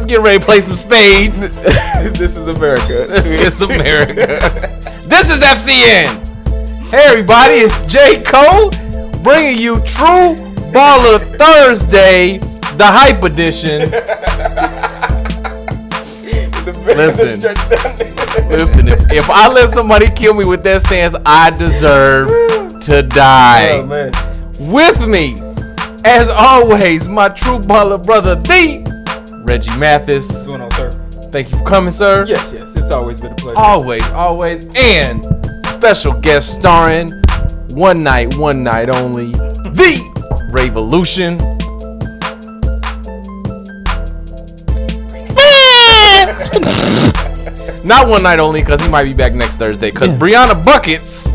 get ready to play some spades. This is America. This is America. This is FCN. Hey everybody, it's J. Cole bringing you True Baller Thursday, the hype edition. Listen, if I let somebody kill me with that stance, I deserve to die. Oh, man. With me, as always, my true baller brother, the Reggie Mathis. What's going on, sir? Thank you for coming, sir. Yes, it's always been a pleasure. Always. And special guest starring, one night only, the Revolution. Not one night only, because he might be back next Thursday. Because Brianna Buckets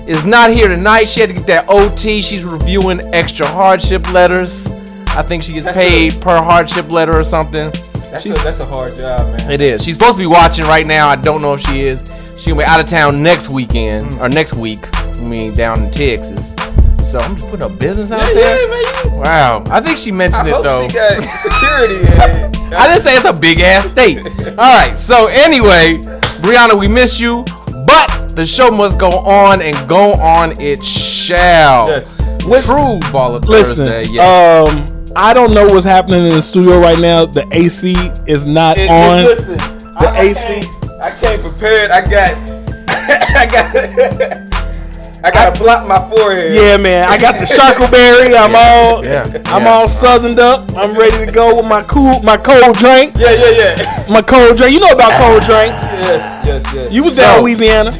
is not here tonight. She had to get that OT. She's reviewing extra hardship letters. I think she gets paid per hardship letter or something. That's a hard job, man. It is. She's supposed to be watching right now. I don't know if she is. She'll be out of town next weekend, or next week. I mean, down in Texas. So I'm just putting her business out there. Yeah, man. Wow. I think she mentioned it, though. She got security. I didn't say it's a big ass state. All right. So anyway, Brianna, we miss you, but the show must go on, and go on it shall. Yes. True Baller Thursday. Yes. I don't know what's happening in the studio right now. The AC is not on. Listen, the AC. I came prepared. I got to block my forehead. Yeah, man. I got the Sharkleberry. I'm all southerned up. I'm ready to go with my cold drink. Yeah. My cold drink. You know about cold drink. Yes. You was down in Louisiana.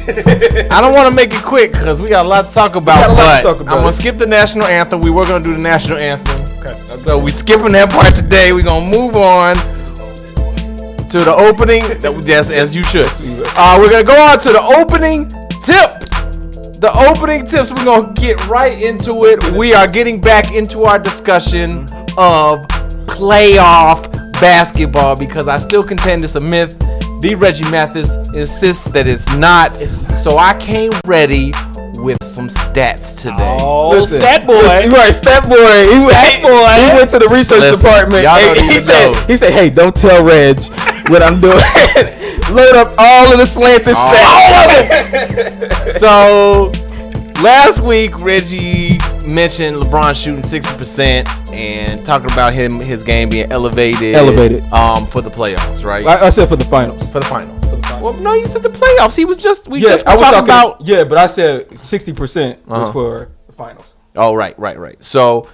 I don't want to make it quick because we got a lot to talk about. But I'm going to skip the national anthem. We were going to do the national anthem. Okay. So we skipping that part today. We're going to move on to the opening. Yes, as you should. We're going to go on to the opening tip. The opening tips, we're going to get right into it. We are getting back into our discussion of playoff basketball because I still contend it's a myth. The Reggie Mathis insists that it's not. So I came ready with some stats today. Oh, listen, stat boy. Right, stat boy. He went to the research department. He said, hey, don't tell Reg what I'm doing. Load up all of the slanted stats. All of it. So last week, Reggie mentioned LeBron shooting 60% and talking about his game being elevated. For the playoffs, right? I said for the finals. For the finals. Well, no, you said the playoffs. We just were talking about. Yeah, but I said 60% was for the finals. Oh, right. So,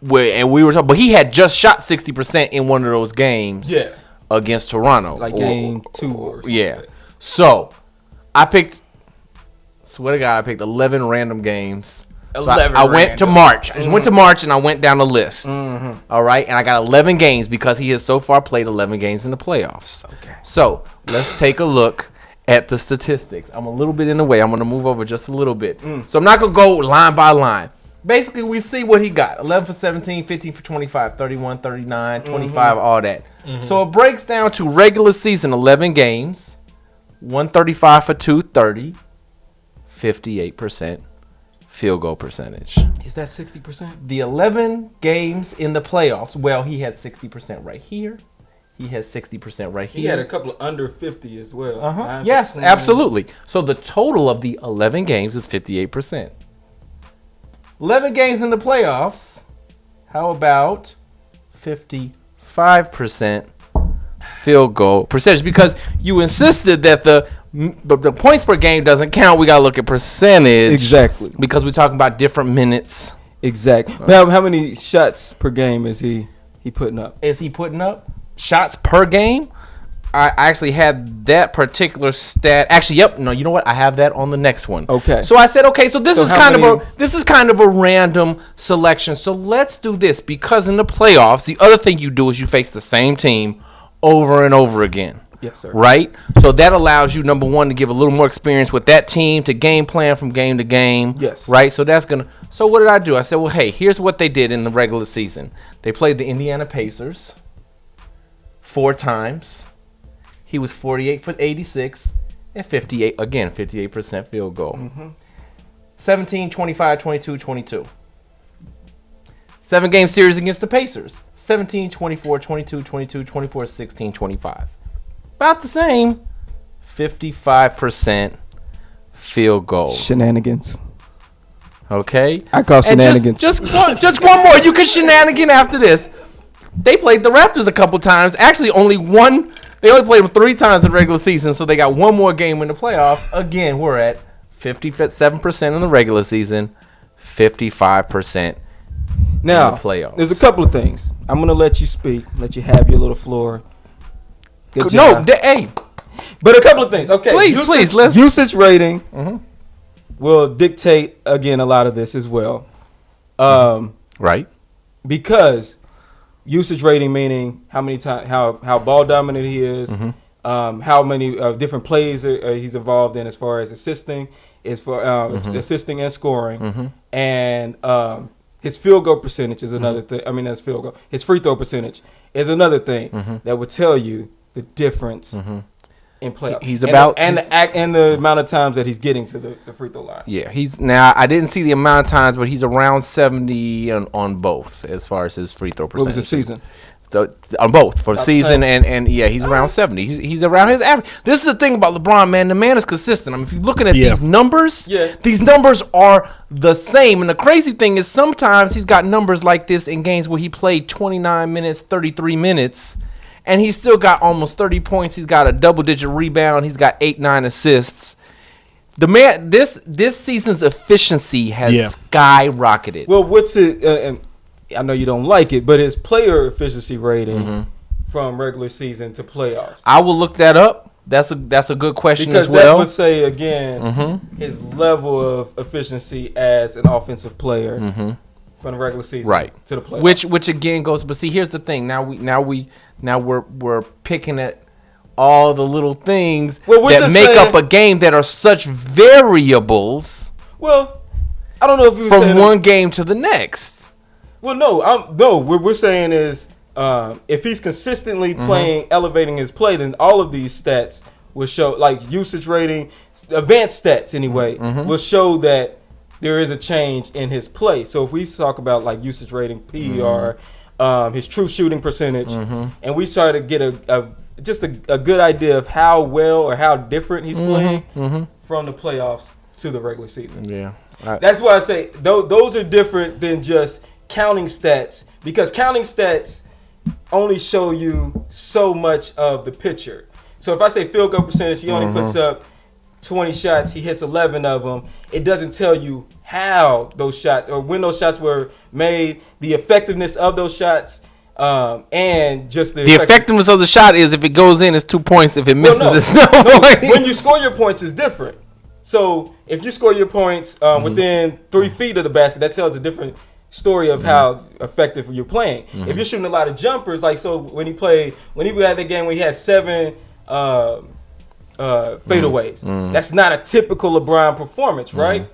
we were talking, but he had just shot 60% in one of those games. Yeah. Against Toronto. Like game 2 or something. Yeah. So, I picked 11 random games. 11 I went to March. I just went to March and I went down the list. All right. And I got 11 games because he has so far played 11 games in the playoffs. Okay. So, let's take a look at the statistics. I'm a little bit in the way. I'm going to move over just a little bit. So, I'm not going to go line by line. Basically, we see what he got. 11 for 17, 15 for 25, 31, 39, 25, all that. So it breaks down to regular season 11 games, 135 for 230, 58% field goal percentage. Is that 60%? The 11 games in the playoffs, well, he had 60% right here. He has 60% right here. He had a couple of under 50 as well. Yes, absolutely. So the total of the 11 games is 58%. 11 games in the playoffs. How about 55% field goal percentage? Because you insisted that the points per game doesn't count. We got to look at percentage. Exactly. Because we're talking about different minutes. Exactly. How many shots per game is he putting up? Is he putting up shots per game? I actually had that particular stat. Actually, yep. No, you know what? I have that on the next one. Okay. So I said, okay. So this is kind of a random selection. So let's do this because in the playoffs, the other thing you do is you face the same team over and over again. Yes, sir. Right. So that allows you, number one, to give a little more experience with that team to game plan from game to game. Yes. Right. So that's gonna. So what did I do? I said, well, hey, here's what they did in the regular season. They played the Indiana Pacers 4 times. He was 48 for 86 and 58% field goal. 17, 25, 22, 22. 7-game series against the Pacers. 17, 24, 22, 22, 24, 16, 25. About the same. 55% field goal. Shenanigans. Okay. I call shenanigans. Just one more. You can shenanigan after this. They played the Raptors a couple times. Actually, only one. They only played them 3 times in the regular season, so they got one more game in the playoffs. Again, we're at 57% in the regular season, 55% now, in the playoffs. There's a couple of things. I'm going to let you speak, let you have your little floor. Good job. Hey. But a couple of things. Okay. Please. Usage rating will dictate, again, a lot of this as well. Right. Because usage rating meaning how many times, how ball dominant he is, how many different plays he's involved in as far as assisting, assisting and scoring, and his field goal percentage is another thing. I mean, that's field goal. His free throw percentage is another thing that would tell you the difference in playoffs. He's about and the amount of times that he's getting to the free throw line. Yeah, I didn't see the amount of times, but he's around 70 on both as far as his free throw percentage. What was the season? On both for the season and yeah, he's around 70. He's around his average. This is the thing about LeBron, man. The man is consistent. I mean, if you're looking at these numbers, these numbers are the same. And the crazy thing is sometimes he's got numbers like this in games where he played 29 minutes, 33 minutes. And he's still got almost 30 points. He's got a double-digit rebound. He's got 8-9 assists. The man, this season's efficiency has skyrocketed. Well, what's it? And I know you don't like it, but his player efficiency rating from regular season to playoffs. I will look that up. That's a good question because as well. That would say again his level of efficiency as an offensive player from the regular season to the playoffs. Which again goes. But see, here's the thing. Now we're picking at all the little things that make up a game that are such variables. Well, I don't know if you from one game to the next. Well, no. What we're saying is, if he's consistently playing, elevating his play, then all of these stats will show, like usage rating, advanced stats anyway, will show that there is a change in his play. So if we talk about like usage rating, PER. His true shooting percentage, and we try to get a good idea of how well or how different he's playing from the playoffs to the regular season. Yeah, that's why I say those are different than just counting stats, because counting stats only show you so much of the picture. So if I say field goal percentage, he only puts up 20 shots, he hits 11 of them. It doesn't tell you how those shots or when those shots were made, the effectiveness of those shots, and just the effectiveness of the shot is if it goes in, it's 2 points. If it misses, it's no point. When you score your points, is different. So if you score your points within 3 feet of the basket, that tells a different story of how effective you're playing. If you're shooting a lot of jumpers, like so when he had that game where he had 7 fadeaways. That's not a typical LeBron performance, right?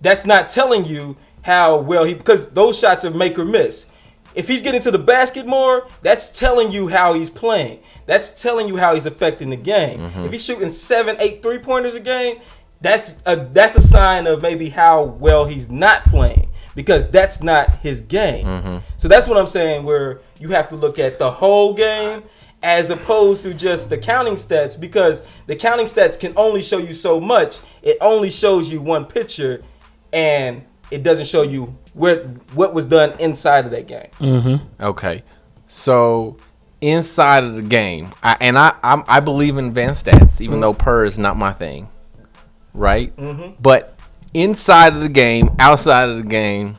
That's not telling you how well because those shots are make or miss. If he's getting to the basket more, that's telling you how he's playing. That's telling you how he's affecting the game. If he's shooting 7, 8 3-pointers a game, that's a sign of maybe how well he's not playing, because that's not his game. So that's what I'm saying, where you have to look at the whole game as opposed to just the counting stats, because the counting stats can only show you so much. It only shows you one picture, and it doesn't show you what was done inside of that game. Okay, so inside of the game, I believe in advanced stats, even though PER is not my thing, right? But inside of the game, outside of the game,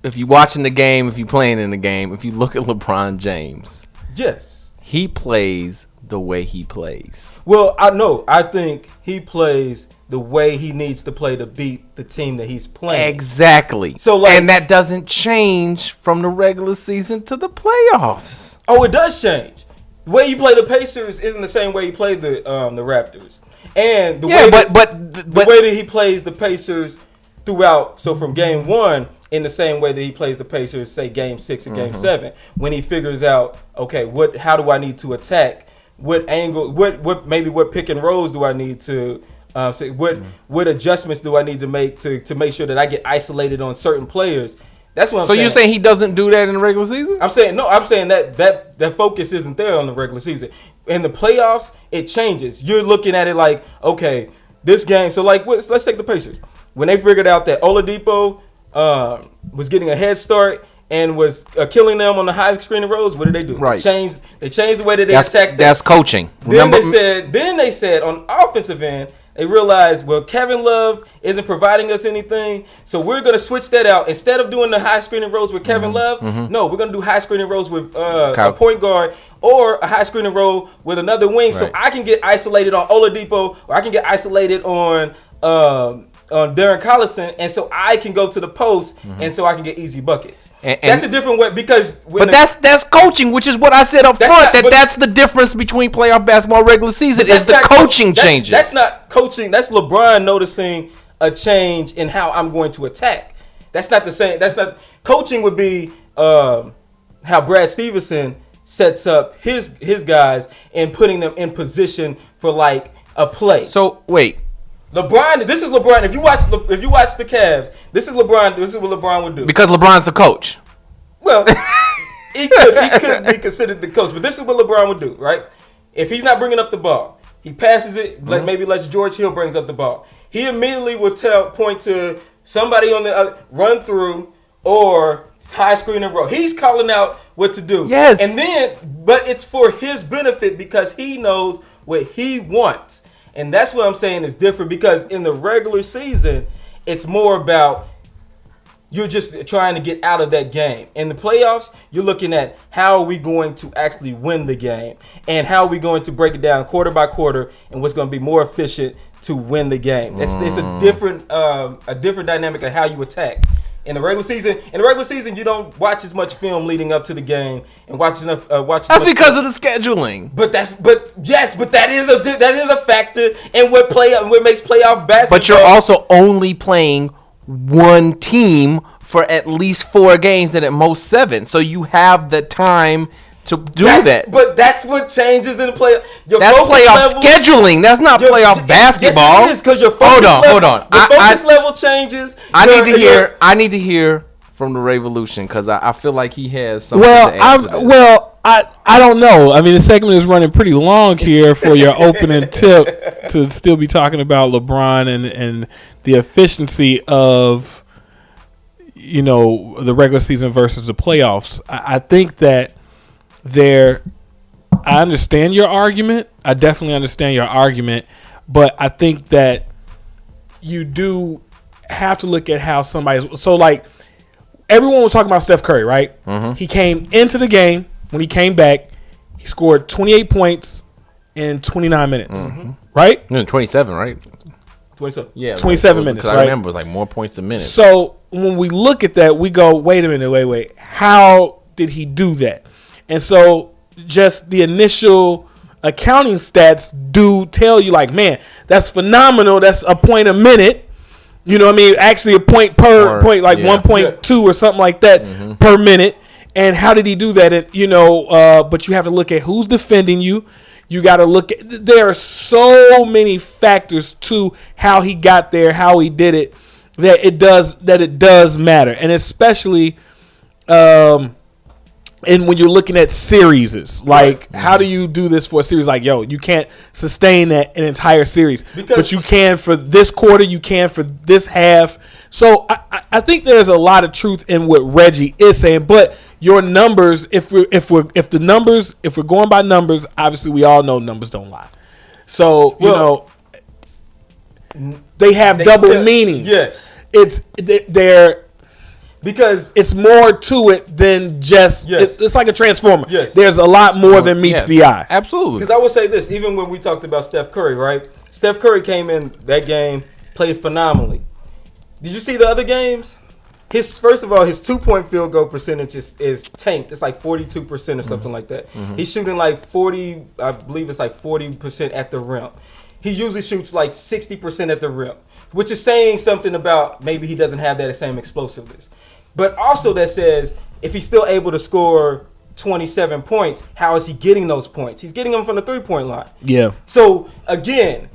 if you're watching the game, if you're playing in the game, if you look at LeBron James, yes, he plays the way he plays. Well, I think he plays the way he needs to play to beat the team that he's playing. Exactly. So, and that doesn't change from the regular season to the playoffs. Oh, it does change. The way you play the Pacers isn't the same way you play the Raptors, and the way that he plays the Pacers throughout. So from game 1, in the same way that he plays the Pacers, say game 6 and game 7, when he figures out, okay, how do I need to attack? What angle? What pick and rolls do I need to? What adjustments do I need to make to make sure that I get isolated on certain players? That's what I'm saying. saying. So you're saying he doesn't do that in the regular season? I'm saying that focus isn't there on the regular season. In the playoffs, it changes. You're looking at it like, okay, this game. So like, let's take the Pacers. When they figured out that Oladipo was getting a head start and was killing them on the high screen and rolls, what did they do? Right. They changed the way that they attacked them. That's coaching. Then they said on offensive end, they realized, well, Kevin Love isn't providing us anything, so we're going to switch that out. Instead of doing the high screen and rolls with Kevin Love, no, we're going to do high screen and rolls with a point guard or a high screen and roll with another wing, so I can get isolated on Oladipo or I can get isolated on Darren Collison, and so I can go to the post, and so I can get easy buckets. And that's a different way because. That's coaching, which is what I said up front. That's the difference between playoff basketball, regular season is the coaching changes. That's not coaching. That's LeBron noticing a change in how I'm going to attack. That's not the same. That's not coaching. Would be how Brad Stevenson sets up his guys and putting them in position for like a play. So wait. LeBron, this is LeBron. If you watch the Cavs, this is LeBron. This is what LeBron would do. Because LeBron's the coach. Well, he could be considered the coach, but this is what LeBron would do, right? If he's not bringing up the ball, he passes it. Like maybe lets George Hill brings up the ball. He immediately will point to somebody on the run through or high screen and roll. He's calling out what to do. Yes, and then but it's for his benefit because he knows what he wants. And that's what I'm saying is different because in the regular season, it's more about you're just trying to get out of that game. In the playoffs, you're looking at how are we going to actually win the game and how are we going to break it down quarter by quarter and what's going to be more efficient to win the game. It's a different dynamic of how you attack. In the regular season, you don't watch as much film leading up to the game and watch enough. That's because of the scheduling. But that is a factor in what makes playoff basketball. But you're also only playing one team for at least 4 games and at most 7, so you have the time to do that. But that's what changes in the playoff. That's playoff scheduling. That's not playoff basketball. Yes, it is because your focus Hold on. Your focus level changes. I need to hear from the Revolution because I feel like he has something to add to this. I don't know. I mean, the segment is running pretty long here for your opening tip to still be talking about LeBron and the efficiency of, the regular season versus the playoffs. I think that I understand your argument. I definitely understand your argument, but I think that you do have to look at how somebody's. So, like, everyone was talking about Steph Curry, right? Mm-hmm. He came into the game. When he came back, he scored 28 points in 29 minutes, right? 27, right? 27. Yeah, 27 minutes, right? I remember it was like more points than minutes. So when we look at that, we go, wait a minute, wait. How did he do that? And so just the initial accounting stats do tell you, like, man, that's phenomenal. That's a point a minute. You know what I mean? Actually, a point per point, like 1.2 or something like that per minute. And how did he do that? But you have to look at who's defending you. You got to look at. There are so many factors to how he got there, how he did it, that it does matter, and especially, and when you're looking at series, like how do you do this for a series? Like, you can't sustain that an entire series, but you can for this quarter, you can for this half. So I think there's a lot of truth in what Reggie is saying, but your numbers, if we're going by numbers, obviously we all know numbers don't lie. So they have double meanings. Yes, they're. Because it's more to it than just it's like a transformer. Yes. There's a lot more than meets the eye. Absolutely. Because I would say this, even when we talked about Steph Curry, right? Steph Curry came in that game, played phenomenally. Did you see the other games? First of all, his 2-point field goal percentage is tanked. It's like 42% or something like that. Mm-hmm. He's shooting like 40, I believe it's like 40% at the rim. He usually shoots like 60% at the rim, which is saying something about maybe he doesn't have that same explosiveness. But also that says if he's still able to score 27 points, how is he getting those points? He's getting them from the 3-point line. Yeah. So, again,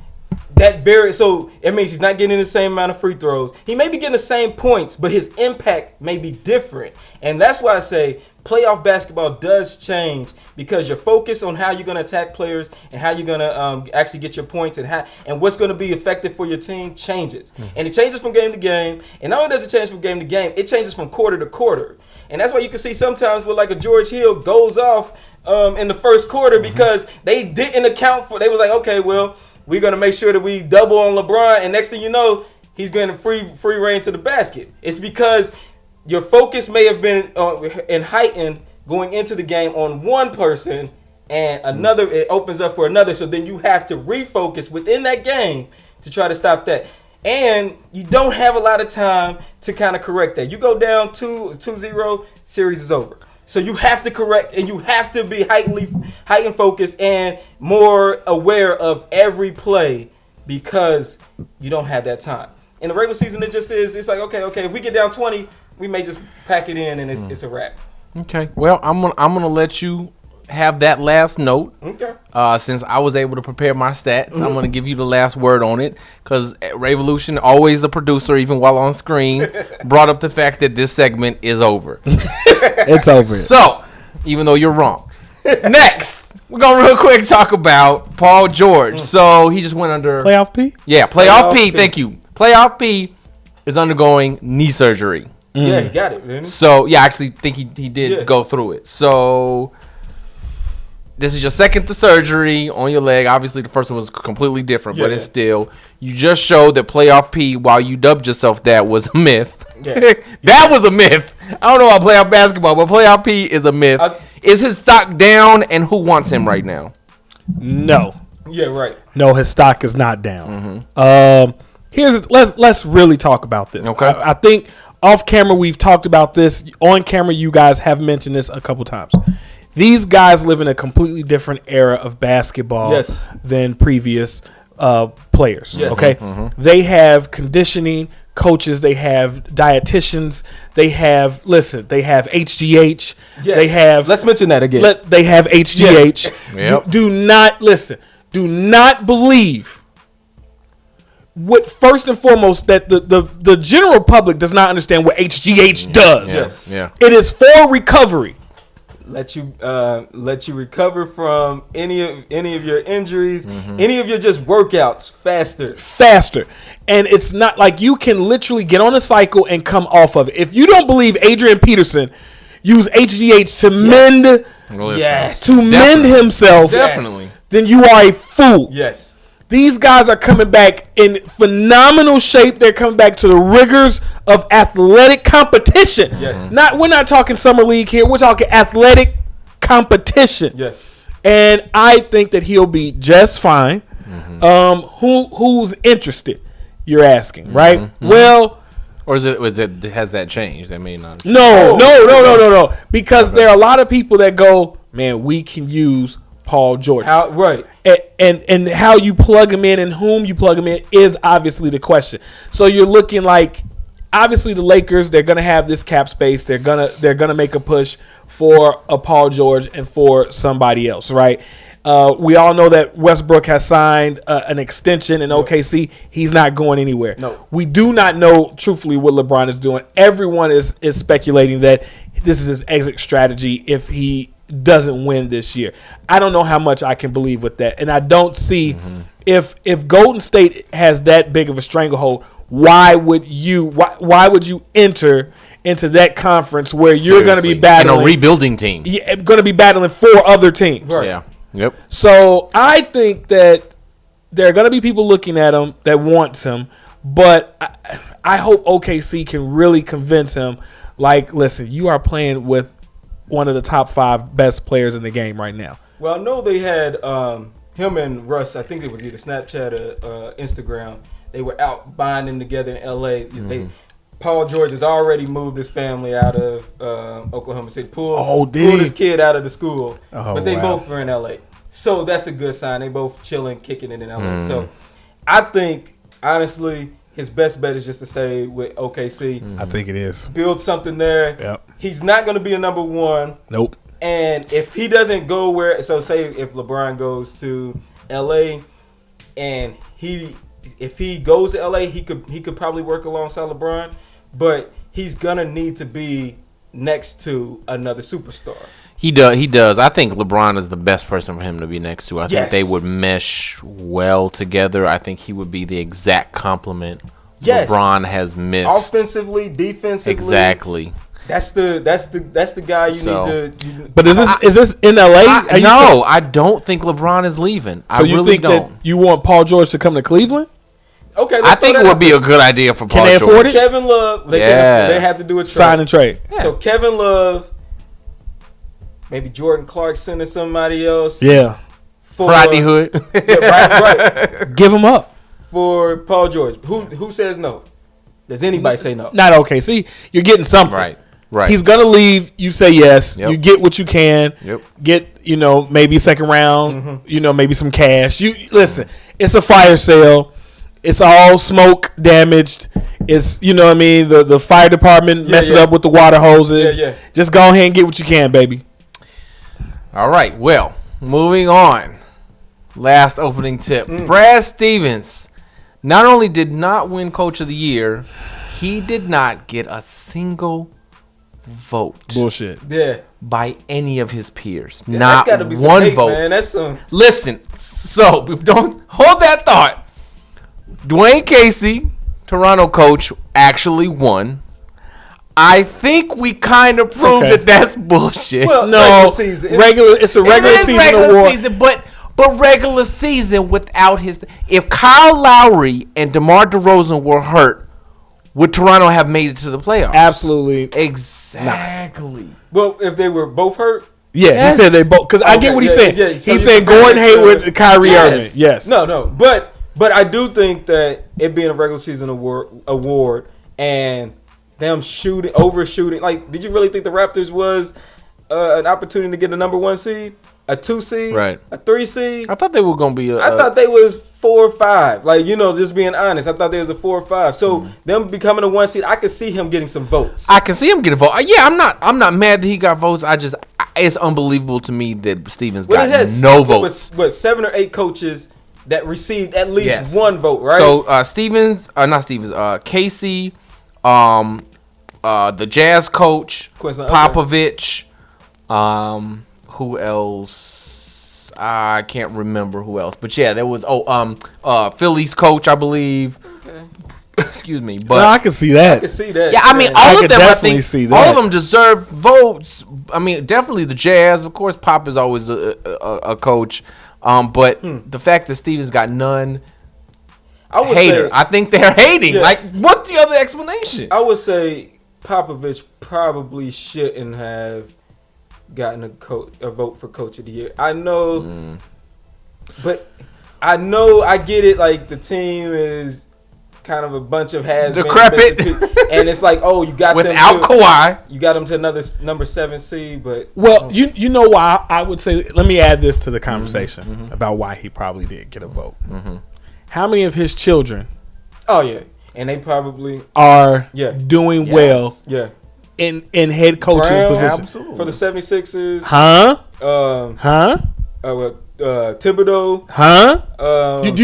So it means he's not getting the same amount of free throws. He may be getting the same points, but his impact may be different. And that's why I say playoff basketball does change, because your focus on how you're going to attack players and how you're going to actually get your points and what's going to be effective for your team changes. And it changes from game to game. And not only does it change from game to game, it changes from quarter to quarter. And that's why you can see sometimes where like a George Hill goes off in the first quarter because they didn't account for. They was like, okay, well, we're going to make sure that we double on LeBron. And next thing you know, he's getting free reign to the basket. It's because your focus may have been and heightened going into the game on one person, and another, it opens up for another. So then you have to refocus within that game to try to stop that. And you don't have a lot of time to kind of correct that. You go down 2-0, series is over. So you have to correct, and you have to be heightened focused and more aware of every play, because you don't have that time. In the regular season, it just is. It's like, okay. If we get down 20, we may just pack it in, and it's a wrap. Okay. Well, I'm gonna let you have that last note. Okay. Since I was able to prepare my stats, I'm gonna give you the last word on it, because Revolution, always the producer, even while on screen, brought up the fact that this segment is over. It's over. So, even though you're wrong, next we're gonna real quick talk about Paul George. So he just went under Playoff P. Yeah, Playoff P. Thank you. Playoff P is undergoing knee surgery. Yeah, he got it, didn't he? So yeah, I actually think he did go through it. So this is your second surgery on your leg. Obviously, the first one was completely different, but it's still, you just showed that Playoff P, while you dubbed yourself that, was a myth. Yeah. That was a myth. I don't know about playoff basketball, but Playoff P is a myth. Is his stock down, and who wants him right now? No. Yeah, right. No, his stock is not down. Let's really talk about this. Okay. I think off camera we've talked about this. On camera, you guys have mentioned this a couple times. These guys live in a completely different era of basketball than previous players. Yes. Okay, they have conditioning coaches, they have dietitians, they have HGH. Yes. They have. Let's mention that again. They have HGH. Yes. Yep. Do not believe. What, first and foremost, that the general public does not understand what HGH does. Yes. Yeah. It is for recovery. Let you recover from any of your injuries, any of your just workouts faster. And it's not like you can literally get on a cycle and come off of it. If you don't believe Adrian Peterson used HGH to mend himself, then you are a fool. Yes. These guys are coming back in phenomenal shape. They're coming back to the rigors of athletic competition. Yes. We're not talking summer league here. We're talking athletic competition. Yes. And I think that he'll be just fine. Who's interested? You're asking, right? Well, or has that changed? That may not. No. Because there are a lot of people that go, man, we can use Paul George. And how you plug him in and whom you plug him in is obviously the question. So you're looking like, obviously the Lakers, they're gonna have this cap space. They're gonna make a push for a Paul George and for somebody else, right? We all know that Westbrook has signed an extension in OKC. He's not going anywhere. No. We do not know truthfully what LeBron is doing. Everyone is speculating that this is his exit strategy if he doesn't win this year. I don't know how much I can believe with that, and I don't see if Golden State has that big of a stranglehold. Why would you enter into that conference where you're going to be battling a rebuilding team? Yeah, going to be battling 4 other teams. Right. Yeah. Yep. So I think that there are going to be people looking at him that wants him, but I hope OKC can really convince him. Like, listen, you are playing with one of the top 5 best players in the game right now. Well, I know they had him and Russ, I think it was either Snapchat or Instagram. They were out bonding together in L.A. Paul George has already moved his family out of Oklahoma City. Pulled his kid out of the school. But they both were in L.A. So that's a good sign. They both chilling, kicking it in L.A. So I think, honestly, his best bet is just to stay with OKC. I think it is. Build something there. Yep. He's not going to be a number 1. Nope. And if he doesn't go say if LeBron goes to LA and he if he goes to LA, he could probably work alongside LeBron, but he's gonna need to be next to another superstar. He does. I think LeBron is the best person for him to be next to. I think they would mesh well together. I think he would be the exact complement LeBron has missed. Offensively, defensively. Exactly. That's the guy you need to. But is this in LA? No, I don't think LeBron is leaving. So you really think don't. That you want Paul George to come to Cleveland? Okay, I think it would be a good idea for Paul George. Can they afford it? Kevin Love, they have to do a trade. Sign and trade. Yeah. So Kevin Love, maybe Jordan Clarkson or somebody else. Yeah. Rodney Hood. right. Give him up. For Paul George. Who says no? Does anybody say no? Not okay. See, you're getting something. Right. He's gonna leave. You say yes. Yep. You get what you can. Yep. Get maybe second round. Maybe some cash. You listen. It's a fire sale. It's all smoke damaged. It's the fire department messed it up with the water hoses. Yeah. Just go ahead and get what you can, baby. All right. Well, moving on. Last opening tip. Brad Stevens not only did not win Coach of the Year, he did not get a single vote. Bullshit. Yeah. By any of his peers. Yeah, not that's gotta be one hate, vote. Man. That's some. Listen. So don't hold that thought. Dwayne Casey, Toronto coach, actually won. I think we kind of proved that that's bullshit. Well, no, regular it's a regular season award. Season, but regular season without his. If Kyle Lowry and DeMar DeRozan were hurt, would Toronto have made it to the playoffs? Absolutely, exactly. Not. Well, if they were both hurt. Yeah, yes. He said they both. Because I get what he's saying. Yeah, so he's saying Gordon Hayward, Kyrie Irving. Yes. No, but I do think that it being a regular season award and them overshooting. Like, did you really think the Raptors was an opportunity to get a number 1 seed, a 2 seed, right, a 3 seed? I thought they were gonna be. I thought they was 4 or 5. Like, just being honest, I thought they was a 4 or 5. So them becoming a 1 seed, I could see him getting some votes. I can see him get a vote. Yeah, I'm not mad that he got votes. It's unbelievable to me that Stevens got no votes. What 7 or 8 coaches that received at least one vote, right? So Casey, the Jazz coach, Popovich, who else? I can't remember who else, but yeah, there was Philly's coach, I believe. Okay. Excuse me, but I can see that. Yeah, I mean, all of them. I think all of them deserve votes. I mean, definitely the Jazz. Of course, Pop is always a coach. But the fact that Stevens got none, I think they're hating. Yeah. Like, what's the other explanation? I would say Popovich probably shouldn't have gotten a vote for Coach of the Year. I know, but I get it. Like, the team is kind of a bunch of decrepit, and it's like, you got without Kawhi, you got them to another number 7 seed. But you know why I would say. Let me add this to the conversation about why he probably did get a vote. How many of his children? Oh yeah, and they probably are doing well. Yeah, in head coaching position. Absolutely. For the 76ers. Thibodeau.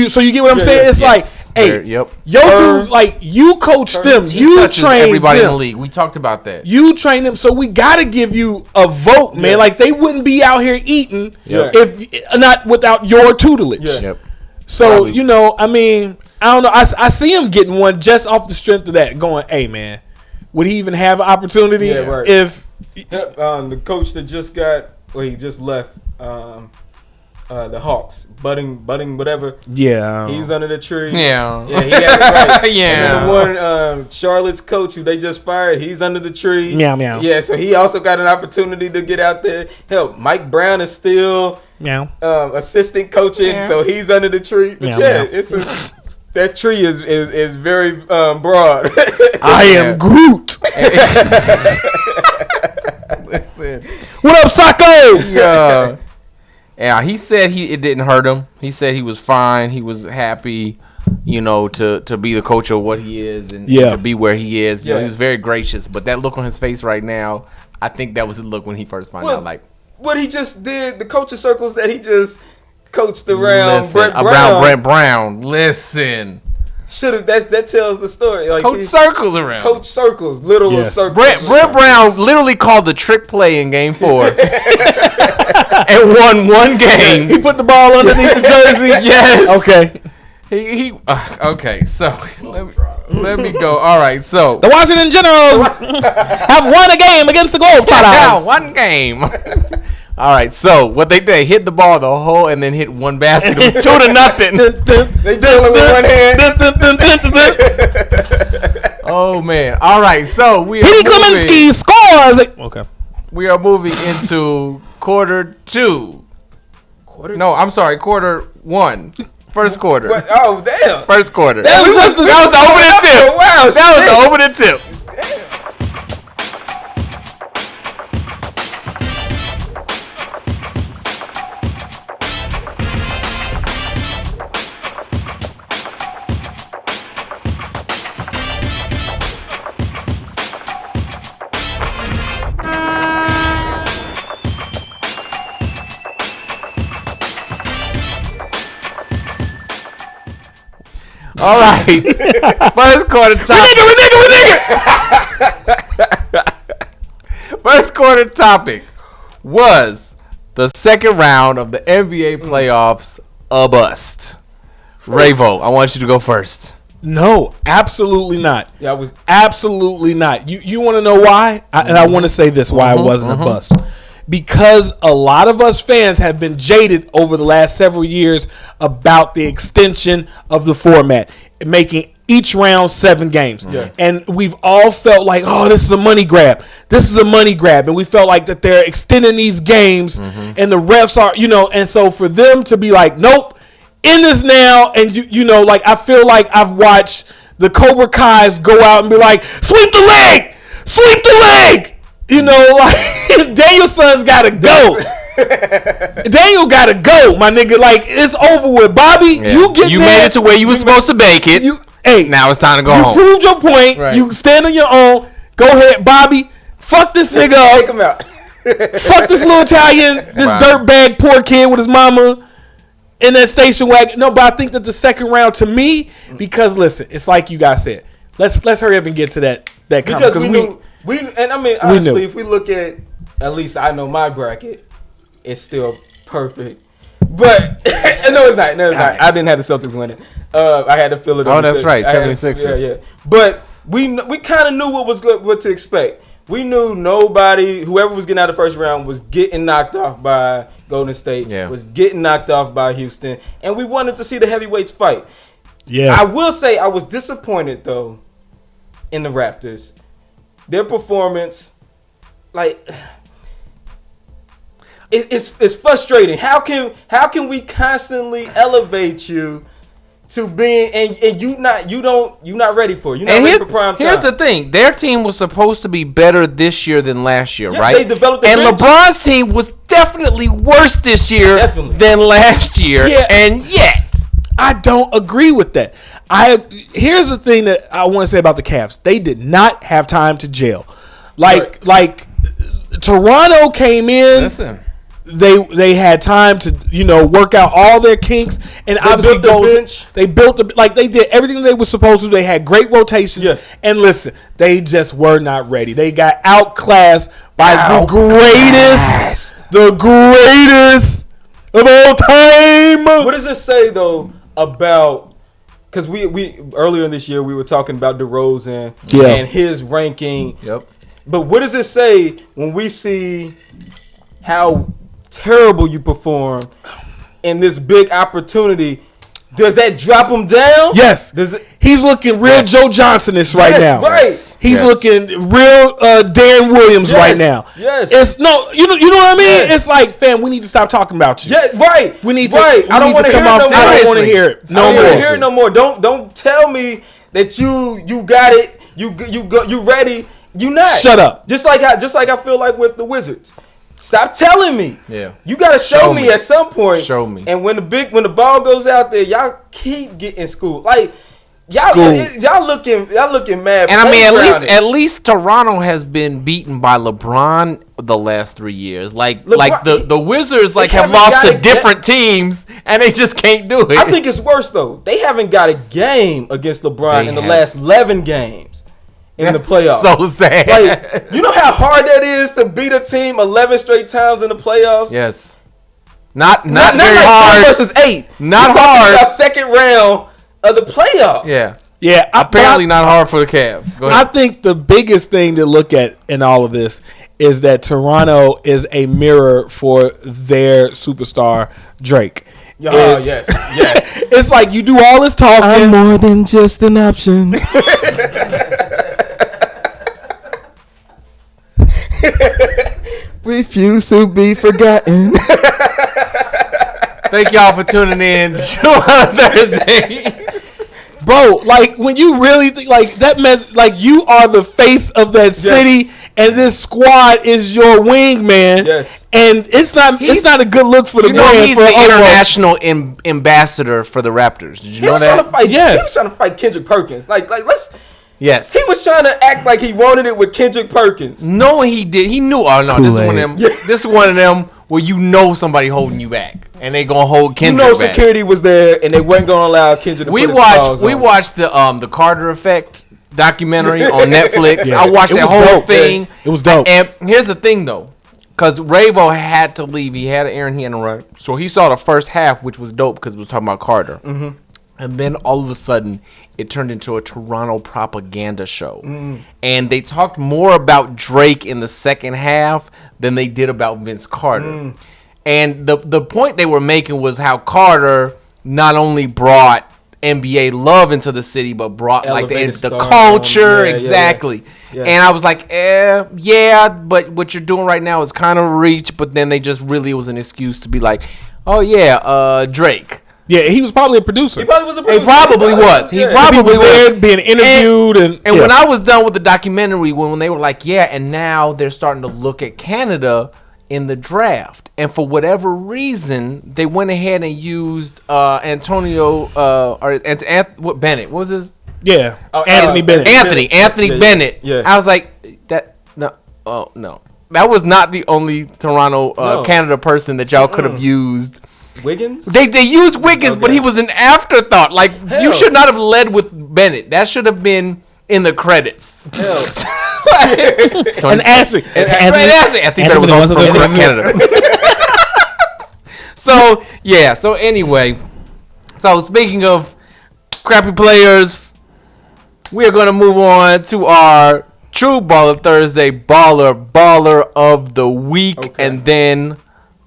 So you get what I'm saying? It's like, hey, yo dudes, like, you coach them, you train everybody them. In the league. We talked about that. You train them, so we gotta give you a vote, man. Like, they wouldn't be out here eating if not without your tutelage. So I mean, I don't know. I see him getting one just off the strength of that. Going, hey man, would he even have an opportunity if the coach that just he just left. The Hawks, budding, whatever. Yeah, he was under the tree. Yeah, he had it right. Yeah, and then the one Charlotte's coach who they just fired, he's under the tree. Meow meow. Yeah, so he also got an opportunity to get out there. Hell, Mike Brown is still assistant coaching, so he's under the tree. But that tree is very broad. I am Groot. Listen, what up, Sacco? Yeah. Yeah, he said it didn't hurt him. He said he was fine. He was happy, to be the coach of what he is and to be where he is. He was very gracious. But that look on his face right now, I think that was the look when he first found out. Like, what he just did, the coaching circles that he just coached around Brett Brown. Listen. That tells the story. Like Coach circles around. Coach circles, literal circles. Brett Brown literally called the trick play in Game 4 and won one game. He put the ball underneath the jersey. Yes. Okay. Okay. So let me go. All right. So the Washington Generals have won a game against the Globetrotters. One game. All right, so what they did, hit the ball the hole and then hit one basket. It was 2-0. They did it with one hand. Oh man! All right, so we Petey Klemensky scores. Okay, we are moving into quarter 2. Quarter 1. First quarter. Oh damn! First quarter. That was the opening tip. Wow, that was the opening tip. Damn. All right. First quarter topic. We nigga. First quarter topic was the second round of the NBA playoffs a bust. Ravo, I want you to go first. No, absolutely not. Yeah, I was absolutely not. You want to know why? And I want to say this why it wasn't a bust. Because a lot of us fans have been jaded over the last several years about the extension of the format, making each round 7 games. Yeah. And we've all felt like, oh, this is a money grab. This is a money grab. And we felt like that they're extending these games and the refs are, and so for them to be like, nope, in this now. And, like I feel like I've watched the Cobra Kai's go out and be like, sweep the leg. Like Danielson's got to go. Daniel got to go, my nigga. Like, it's over with. Bobby, you made it to where you were supposed to make it. Now it's time to go home. You proved your point. Right. You stand on your own. Go ahead, Bobby. Fuck this nigga up. Take him out. Fuck this little Italian, this dirtbag poor kid with his mama in that station wagon. No, but I think that the second round, to me, because listen, it's like you guys said. Let's hurry up and get to that because honestly, if we look at least I know my bracket, it's still perfect. But no, it's not. Not. I didn't have the Celtics winning. I had to fill it. Oh, that's right, 76ers. Yeah. But we kind of knew what to expect. We knew whoever was getting out of the first round was getting knocked off by Golden State. Yeah. Was getting knocked off by Houston, and we wanted to see the heavyweights fight. Yeah. I will say I was disappointed though in the Raptors. Their performance, like, it's frustrating. How can we constantly elevate you to being and you're not ready for it. You're not ready for prime time. Here's the thing: their team was supposed to be better this year than last year, right? They developed and LeBron's team was definitely worse this year than last year, and yet I don't agree with that. Here's the thing that I want to say about the Cavs: they did not have time to gel. Like Toronto came in. Listen. They had time to work out all their kinks, and obviously they built they did everything they were supposed to. They had great rotations, and listen, they just were not ready. They got outclassed by the greatest of all time. What does it say though about? Because we earlier in this year we were talking about DeRozan and his ranking. Yep. But what does it say when we see how terrible you perform in this big opportunity? Does that drop him down? Yes. He's looking real Joe Johnson-ish right now. Right. He's looking real Darren Williams right now. Yes. It's you know what I mean? Yes. It's like, fam, we need to stop talking about you. Yeah, right. We need to. I don't want to hear it no more. I don't want to hear it no more. I don't want to hear it no more. Don't tell me that you got it. You ready. You not. Shut up. Just like I feel like with the Wizards. Stop telling me. Yeah. You gotta show me at some point. Show me. And when the ball goes out there, y'all keep getting schooled. Like, Y'all looking mad. And I mean, at least Toronto has been beaten by LeBron the last 3 years. Like the Wizards have lost to different teams, and they just can't do it. I think it's worse though. They haven't got a game against LeBron in the last 11 games in the playoffs. So sad. Like, you know how hard that is to beat a team 11 straight times in the playoffs. Yes. Not very like hard versus 8. Not hard. About second round of the playoffs. Yeah. Apparently not hard for the Cavs. Go ahead. I think the biggest thing to look at in all of this is that Toronto is a mirror for their superstar Drake. Yes. It's like you do all this talking. I'm more than just an option. Refuse to be forgotten. Thank y'all for tuning in on Thursday. Bro, like when you really think like that like you are the face of that city and this squad is your wingman. Yes. And it's not a good look for the brand. He's the international ambassador for the Raptors. Did you know that? He was trying to fight Kendrick Perkins. Let's Yes. He was trying to act like he wanted it with Kendrick Perkins. No, he did. He knew. Oh no, this is one of them. This is one of them where you know somebody holding you back, and they gonna hold Kendrick back. Security was there, and they weren't gonna allow Kendrick to put his paws on. We watched the Carter Effect documentary on Netflix. I watched that whole thing. It was dope. And here's the thing though, because Ravo had to leave. He had an errand he had to run, so he saw the first half, which was dope because it was talking about Carter. Mm-hmm. And then all of a sudden, it turned into a Toronto propaganda show. And they talked more about Drake in the second half than they did about Vince Carter. And the point they were making was how Carter not only brought NBA love into the city, but brought the culture. Exactly. Yeah. And I was like, but what you're doing right now is kind of reach. But then they just really was an excuse to be like, oh, yeah, Drake. Yeah, he was probably a producer. He probably was a producer. He probably was. He probably was there being interviewed. And when I was done with the documentary, when they were like, and now they're starting to look at Canada in the draft. And for whatever reason, they went ahead and used Antonio Bennett. What was his? Yeah, Anthony Bennett. Anthony Bennett. Yeah. I was like, no. That was not the only Toronto Canada person that y'all could have used. Wiggins? They used Wiggins, but he was an afterthought. Like, you should not have led with Bennett. That should have been in the credits. An asterisk. Anthony Bennett was also from Canada. So anyway. So, speaking of crappy players, we are going to move on to our True Baller Thursday Baller of the Week, and then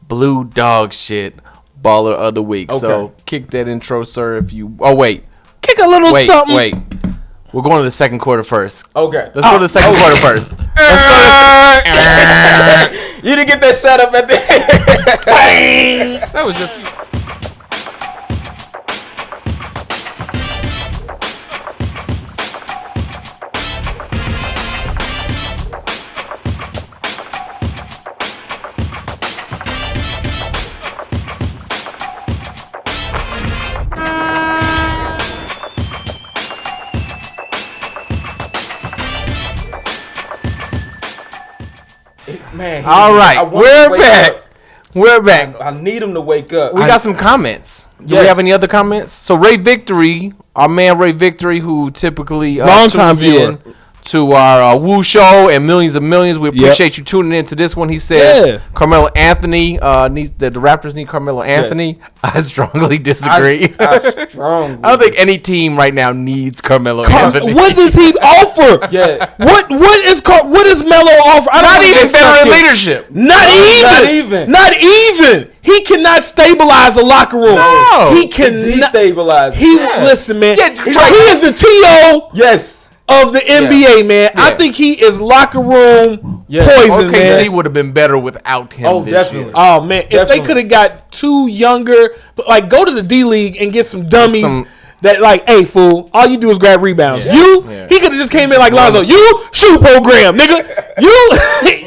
Blue Dog Shit Baller of the Week. Okay. So kick that intro, sir. Kick a little something. Wait. We're going to the second quarter first. Okay. Let's go to the second quarter first. You didn't get that shut up at the end. That was just. Man, all right, we're back. We're back. I need him to wake up. We got some comments. Do we have any other comments? So Ray Victory, our man Ray Victory, who typically long-time viewer to our Woo show and millions of millions. We appreciate you tuning in to this one. He says Carmelo Anthony needs the Raptors need Carmelo Anthony. Yes. I strongly disagree. I don't think any team right now needs Carmelo Anthony. What does he offer? What does Melo offer? Not even veteran leadership. Not even. He cannot stabilize the locker room. No. He cannot destabilize. Listen, man. Yeah, he is the T.O. of the NBA, man. Yeah. I think he is locker room poison, man. OKC would have been better without him this year. Oh, man. If they could have got two younger, but go to the D League and get some dummies that hey, fool, all you do is grab rebounds. Yeah. He could have just came in like Lonzo. You shoot program, nigga.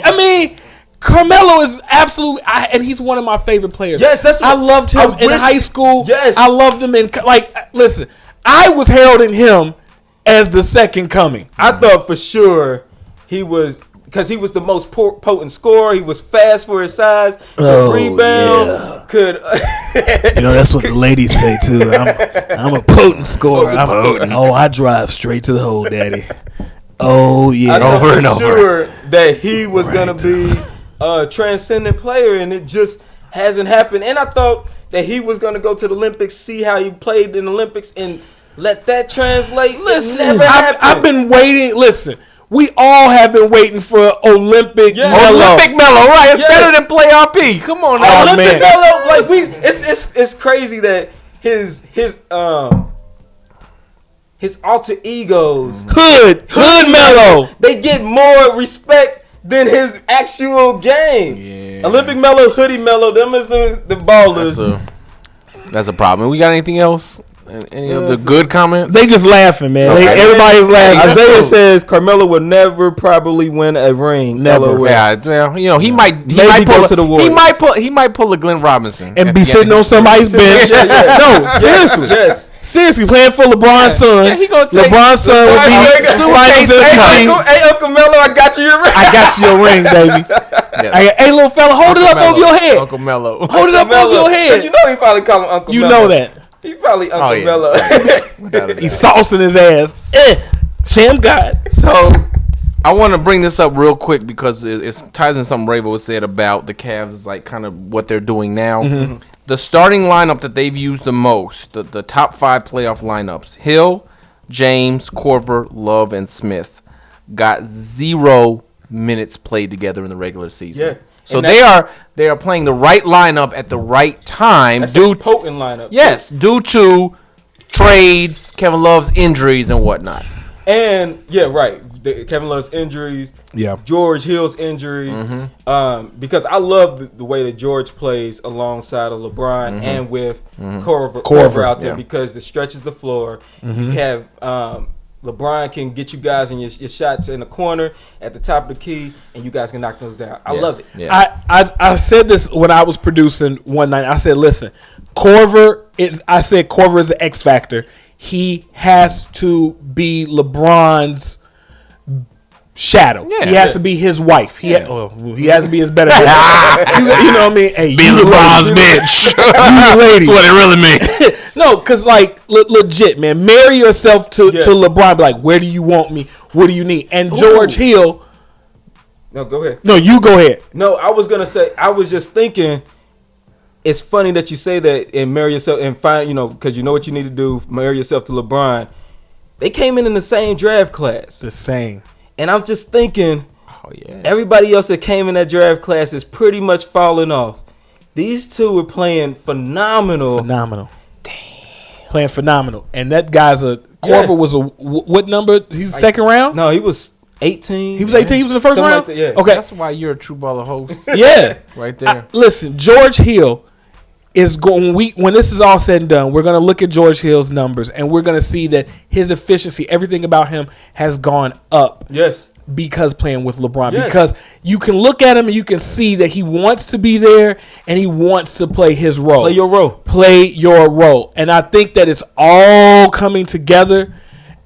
I mean, Carmelo is absolutely, and he's one of my favorite players. Yes, I loved him in high school. Yes. I loved him in, listen, I was heralding him as the second coming. I thought for sure he was, because he was the most potent scorer. He was fast for his size. Could rebound. Could that's what the ladies say too. I'm a potent scorer. I drive straight to the hole, daddy. Oh yeah, I thought over and for over. sure that he was gonna be a transcendent player, and it just hasn't happened. And I thought that he was gonna go to the Olympics, see how he played in the Olympics, and let that translate. Listen, I've been waiting. Listen, we all have been waiting for Olympic Melo. Olympic Melo, right? It's better than playoff P. Come on, now. Olympic Melo. Like it's crazy that his alter egos, Hood Melo, they get more respect than his actual game. Yeah. Olympic Melo, Hoodie Melo, them is the ballers. That's a problem. We got anything else? Any other good comments? they just laughing, man. Okay. Everybody's laughing. Isaiah says Carmelo will never probably win a ring. Never. Yeah, well, he might go pull to the Warriors. He might pull a Glenn Robinson and at be the sitting end of on somebody's bench. No, seriously. Yes. Seriously, playing for LeBron's son. Yeah, he gonna take LeBron's son will be finals MVP. Hey, Uncle Melo, I got you your ring. I got you your ring, baby. Yes. Hey, little fella, hold it up Melo, over your head. Uncle Melo. Hold it up over your head. You know he probably call him Uncle You Melo. know that. He probably Uncle yeah. Melo. He's saucing his ass. Sham God. So I want to bring this up real quick because it ties in something Ravo said about the Cavs, like kind of what they're doing now. Mm-hmm. The starting lineup that they've used the most, the top 5 playoff lineups: Hill, James, Korver, Love, and Smith, got 0 minutes played together in the regular season. Yeah. So they are playing the right lineup at the right time. That's a potent lineup. Yes, due to trades, Kevin Love's injuries, and whatnot. And right. Kevin Love's injuries. Yeah. George Hill's injuries. Mm-hmm. Because I love the way that George plays alongside of LeBron and with Korver out there because it stretches the floor. You have LeBron can get you guys in your shots in the corner at the top of the key, and you guys can knock those down. I love it. Yeah. I said this when I was producing one night. I said, listen, Korver is the X factor. He has to be LeBron's shadow. Yeah. He has to be his wife. He has to be his better half. You know what I mean? Hey, be LeBron's bitch. That's what it really means. No, because legit, man, marry yourself to LeBron. Be like, where do you want me? What do you need? And George Hill. No, go ahead. No, you go ahead. No, I was gonna say. I was just thinking. It's funny that you say that and marry yourself and find, because you know what you need to do. Marry yourself to LeBron. They came in the same draft class. The same. And I'm just thinking, everybody else that came in that draft class is pretty much falling off. These two were playing phenomenal. Damn. Playing phenomenal. And that guy's Korver was what number? He's like, second round? No, he was 18. He was 18. He was in the first round? Like that, Okay. That's why you're a true baller host. Yeah. Right there. Listen, George Hill is going. When this is all said and done, we're going to look at George Hill's numbers, and we're going to see that his efficiency, everything about him, has gone up. Yes. Because playing with LeBron. Yes. Because you can look at him and you can see that he wants to be there and he wants to play his role. Play your role. And I think that it's all coming together.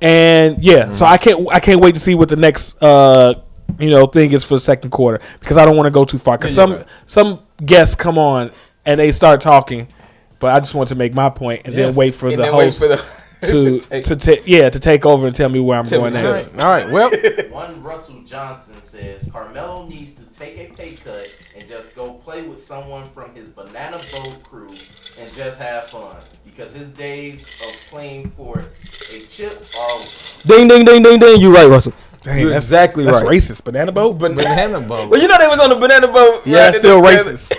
And so I can't wait to see what the next thing is for the second quarter, because I don't want to go too far. Because some guests come on and they start talking, but I just want to make my point and then wait for the host to take over and tell me where I'm going next. All right. Well, one Russell Johnson says Carmelo needs to take a pay cut and just go play with someone from his Banana Boat crew and just have fun, because his days of playing for a chip are over. Ding, ding, ding, ding, ding. You're right, Russell. Dang, You're exactly right. That's racist. Banana boat? Banana boat. Well, they was on the banana boat. Yeah, that's still racist.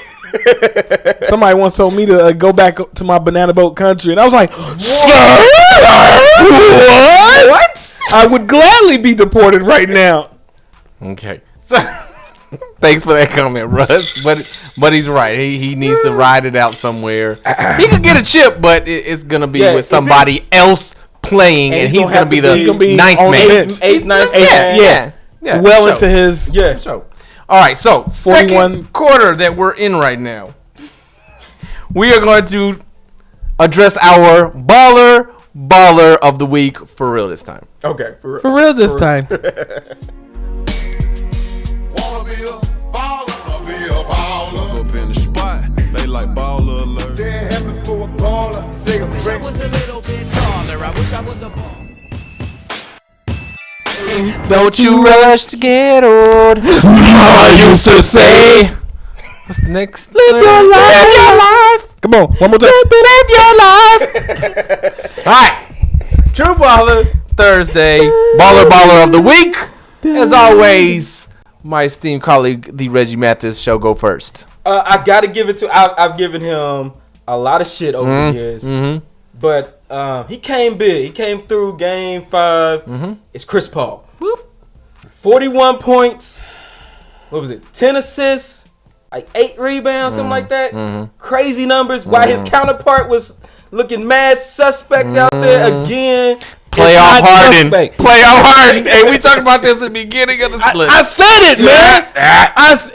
Somebody once told me to go back to my banana boat country, and I was like, sir, what? I would gladly be deported right now. Okay. So, thanks for that comment, Russ. But he's right. He needs to ride it out somewhere. He could get a chip, but it's gonna be with somebody else playing, and he's gonna be the ninth man. Eighth, ninth man. Yeah. Well into his Sure. All right, so 41 second quarter that we're in right now, we are going to address our baller baller of the week for real this time. Okay, For real this time. Wanna be a baller. Up in the spot, they like baller alert. They're happy for a baller. Say a I was a little bit taller. I wish I was a baller. Don't you rush to get old. Mama used to say. What's the next? Live your life. Come on, one more time. Live your life. All right. True Baller Thursday. Baller of the week. As always, my esteemed colleague, the Reggie Mathis, shall go first. I gotta give it to. I've given him a lot of shit over the years, but he came big. He came through Game 5. It's Chris Paul. 41 points. What was it? 10 assists, like 8 rebounds, something like that. Crazy numbers. While his counterpart was looking mad suspect out there again. Playoff Harden. Playoff Harden. Hey, we talked about this at the beginning of the split. I said it, man.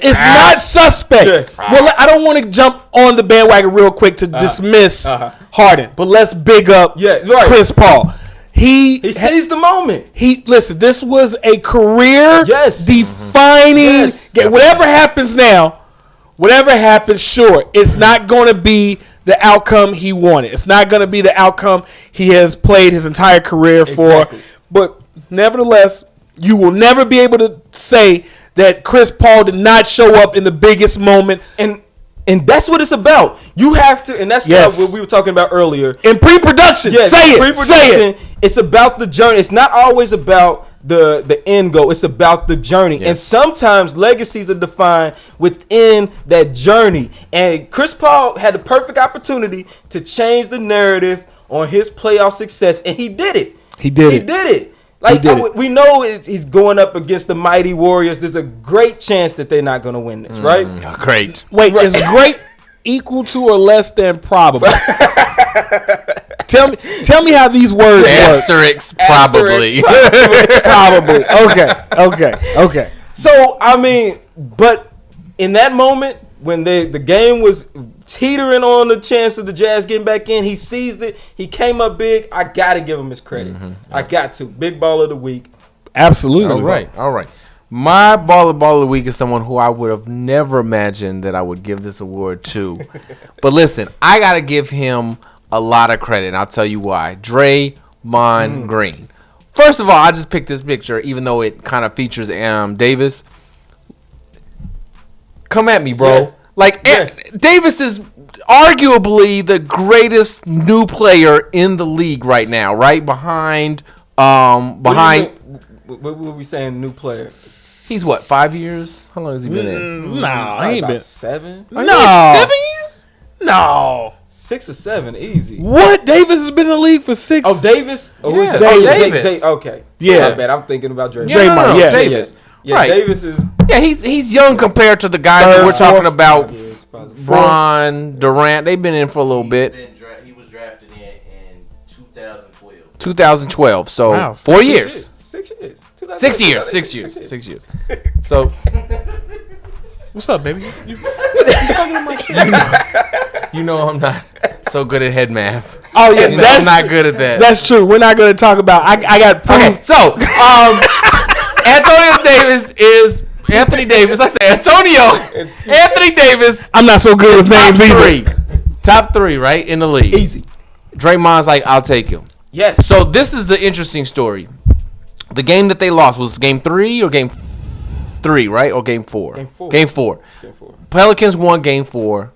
It's not suspect. Well, I don't want to jump on the bandwagon real quick to dismiss Harden, but let's big up Chris Paul. He seized the moment. Listen, this was a career defining game. Whatever happens now, sure, it's not going to be the outcome he wanted. It's not going to be the outcome he has played his entire career for. But nevertheless, you will never be able to say that Chris Paul did not show up in the biggest moment. And that's what it's about. You have to, and that's what we were talking about earlier. In pre-production, say it. It's about the journey. It's not always about the end goal. It's about the journey. And sometimes legacies are defined within that journey. And Chris Paul had the perfect opportunity to change the narrative on his playoff success, and he did it. He did it. Like we know he's going up against the mighty Warriors. There's a great chance that they're not going to win this, right? Great. Wait, is great equal to or less than probable? Tell me how these words work. Asterisk, probably. Probably. Okay. So I mean, but in that moment when the game was teetering on the chance of the Jazz getting back in, he seized it. He came up big. I gotta give him his credit. I got to. Big baller of the week. Absolutely. All right. My baller of the week is someone who I would have never imagined that I would give this award to. But listen, I gotta give him a lot of credit, and I'll tell you why. Draymond Green. First of all, I just picked this picture, even though it kind of features Davis. Come at me, bro. Davis is arguably the greatest new player in the league right now, right? Behind. What were we saying, new player? He's what, 5 years? How long has he been in? No, he ain't been 7. No, 7 years? No. 6 or 7, easy. What? Davis has been in the league for 6. Oh, Davis? Yeah. Davis. Okay. Yeah. My bad. I'm thinking about Draymond. Draymond, yeah. Davis. Yeah, Right. Davis is. Yeah, he's young compared to the guys that we're talking about. Bron, Durant, they've been in for a little bit. He was drafted in 2012. 2012, so Wow, 4 years. 6 years. 6 years. So, What's up, baby? you know I'm not so good at head math. Oh yeah, I'm not good at that. That's true. We're not going to talk about. I got proof. Okay, so Anthony Davis. I said Antonio. Anthony Davis. I'm not so good with names either. Top 3, right, in the league. Easy. Draymond's like, I'll take him. Yes. So this is the interesting story. The game that they lost was game 3 or game 3, right? Or game 4? Game 4. Pelicans won game 4.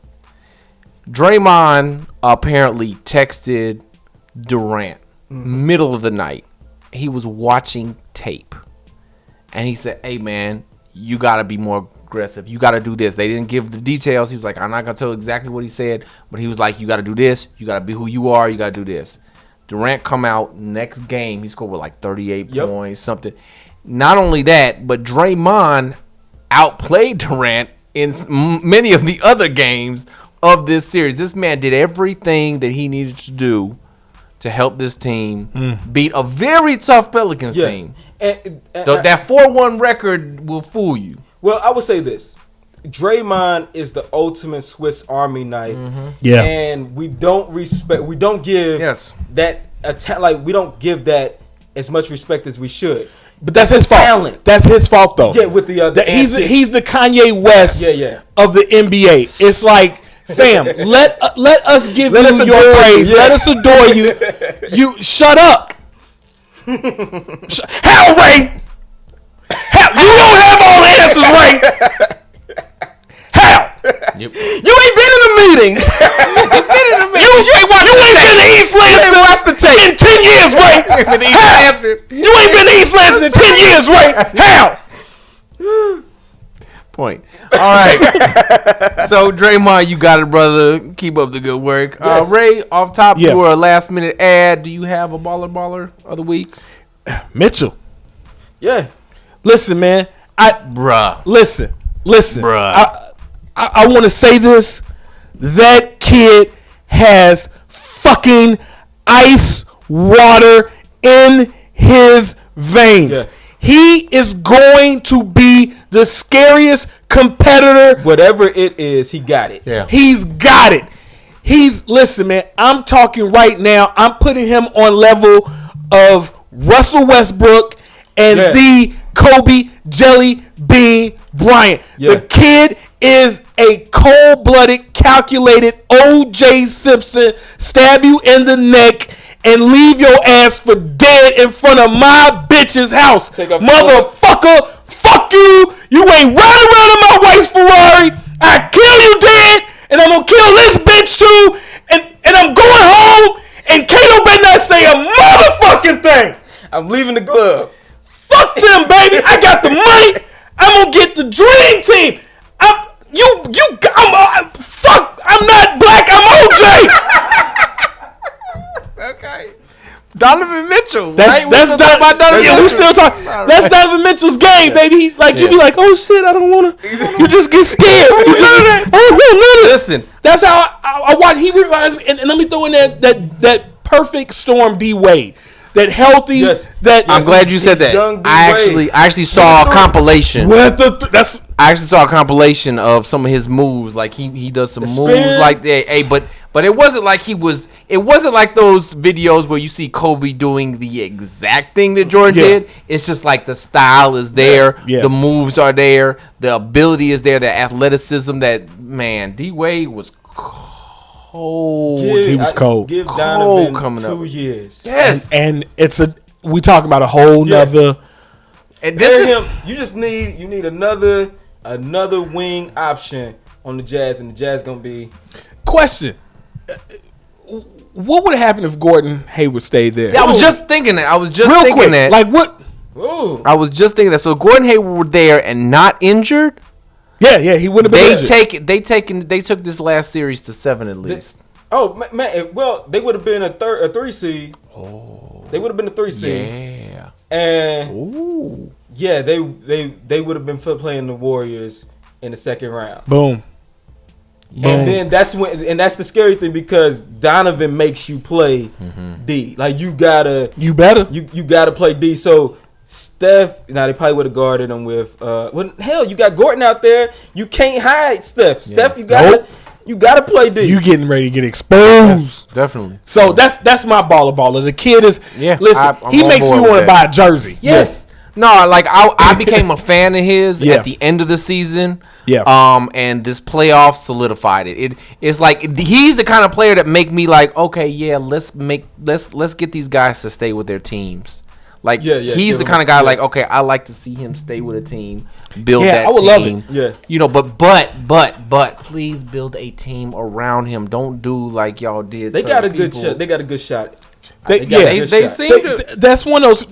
Draymond apparently texted Durant middle of the night. He was watching tape. And he said, hey, man, you got to be more aggressive. You got to do this. They didn't give the details. He was like, I'm not going to tell exactly what he said. But he was like, you got to do this. You got to be who you are. You got to do this. Durant come out next game. He scored with like 38 points, something. Not only that, but Draymond outplayed Durant in many of the other games of this series. This man did everything that he needed to do to help this team beat a very tough Pelicans team. That 4-1 record will fool you. Well, I would say this. Draymond is the ultimate Swiss Army knife. Yeah. And we don't give that like we don't give that as much respect as we should. But that's his talent. fault. That's his fault, though. Yeah, with the he's the Kanye West of the NBA. It's like, fam, let us give you your praise. Yeah. Let us adore you. You shut up. Hell, Ray. Hell, you don't have all the answers, Ray. How? Yep. You ain't been in the meetings. You ain't been to East Lansing in 10 years, Ray. How? You ain't been to East Lansing in 10 years, Ray. How? Point. All right. So Draymond, you got it, brother. Keep up the good work. Yes. Ray, off top, you were a last minute ad. Do you have a baller of the week? Mitchell. Yeah. Listen, man. Listen. Bruh. I want to say this. That kid has fucking ice water in his veins. Yeah. He is going to be the scariest competitor. Whatever it is, he got it. Yeah. He's got it. Listen, man, I'm talking right now. I'm putting him on level of Russell Westbrook and the Kobe Jelly Bean Bryant. Yeah. The kid is a cold-blooded, calculated O.J. Simpson, stab you in the neck and leave your ass for dead in front of my bitch's house. Motherfucker, fuck you. You ain't riding around in my wife's Ferrari. I kill you dead, and I'm going to kill this bitch too, and I'm going home, and Kato better not say a motherfucking thing. I'm leaving the glove. Fuck them, baby. I got the money. I'm going to get the dream team. I'm not black. I'm OJ. Okay. Donovan Mitchell. That's Donovan. Yeah, we still talking. That's Donovan Mitchell's game, baby. He's like, you be like, oh shit, I don't want to. You just get scared. Listen. That's how I watch. He reminds me, and let me throw in that perfect storm D Wade. That healthy. I'm glad you said that. I actually saw a compilation. I actually saw a compilation of some of his moves. Like he does some moves like that. Hey, but it wasn't like it wasn't like those videos where you see Kobe doing the exact thing that Jordan did. It's just like the style is there, the moves are there, the ability is there, the athleticism. That man, D Wade was cold. He was cold. Give Donovan coming 2 years. Yes, and we talking about a whole nother. And you just need another wing option on the Jazz, and the Jazz gonna be. Question: what would have happened if Gordon Hayward stayed there? Yeah, I was just thinking that. Like what? Ooh. I was just thinking that. So Gordon Hayward were there and not injured. Yeah, he wouldn't have been injured. They took this last series to 7 at least. Man, well, they would have been a 3 seed. Oh. They would have been a 3 seed. Yeah. And they would have been playing the Warriors in the second round. Boom. And then that's the scary thing, because Donovan makes you play D. Like you gotta play D. So Steph, now they probably would have guarded him with you got Gordon out there. You can't hide Steph. Steph, you gotta play D. You getting ready to get exposed. Yes, definitely. So that's my baller. The kid is listen, he makes me want to buy a jersey. Yes. No, like I became a fan of his at the end of the season. Yeah. And this playoff solidified it. It's like he's the kind of player that make me like, okay, let's get these guys to stay with their teams. Like he's the kind of guy like, okay, I like to see him stay with a team, build that team. I would love it. Yeah. You know, but please build a team around him. Don't do like y'all did. They got a good shot. They got a good shot. They seem to. That's one of those.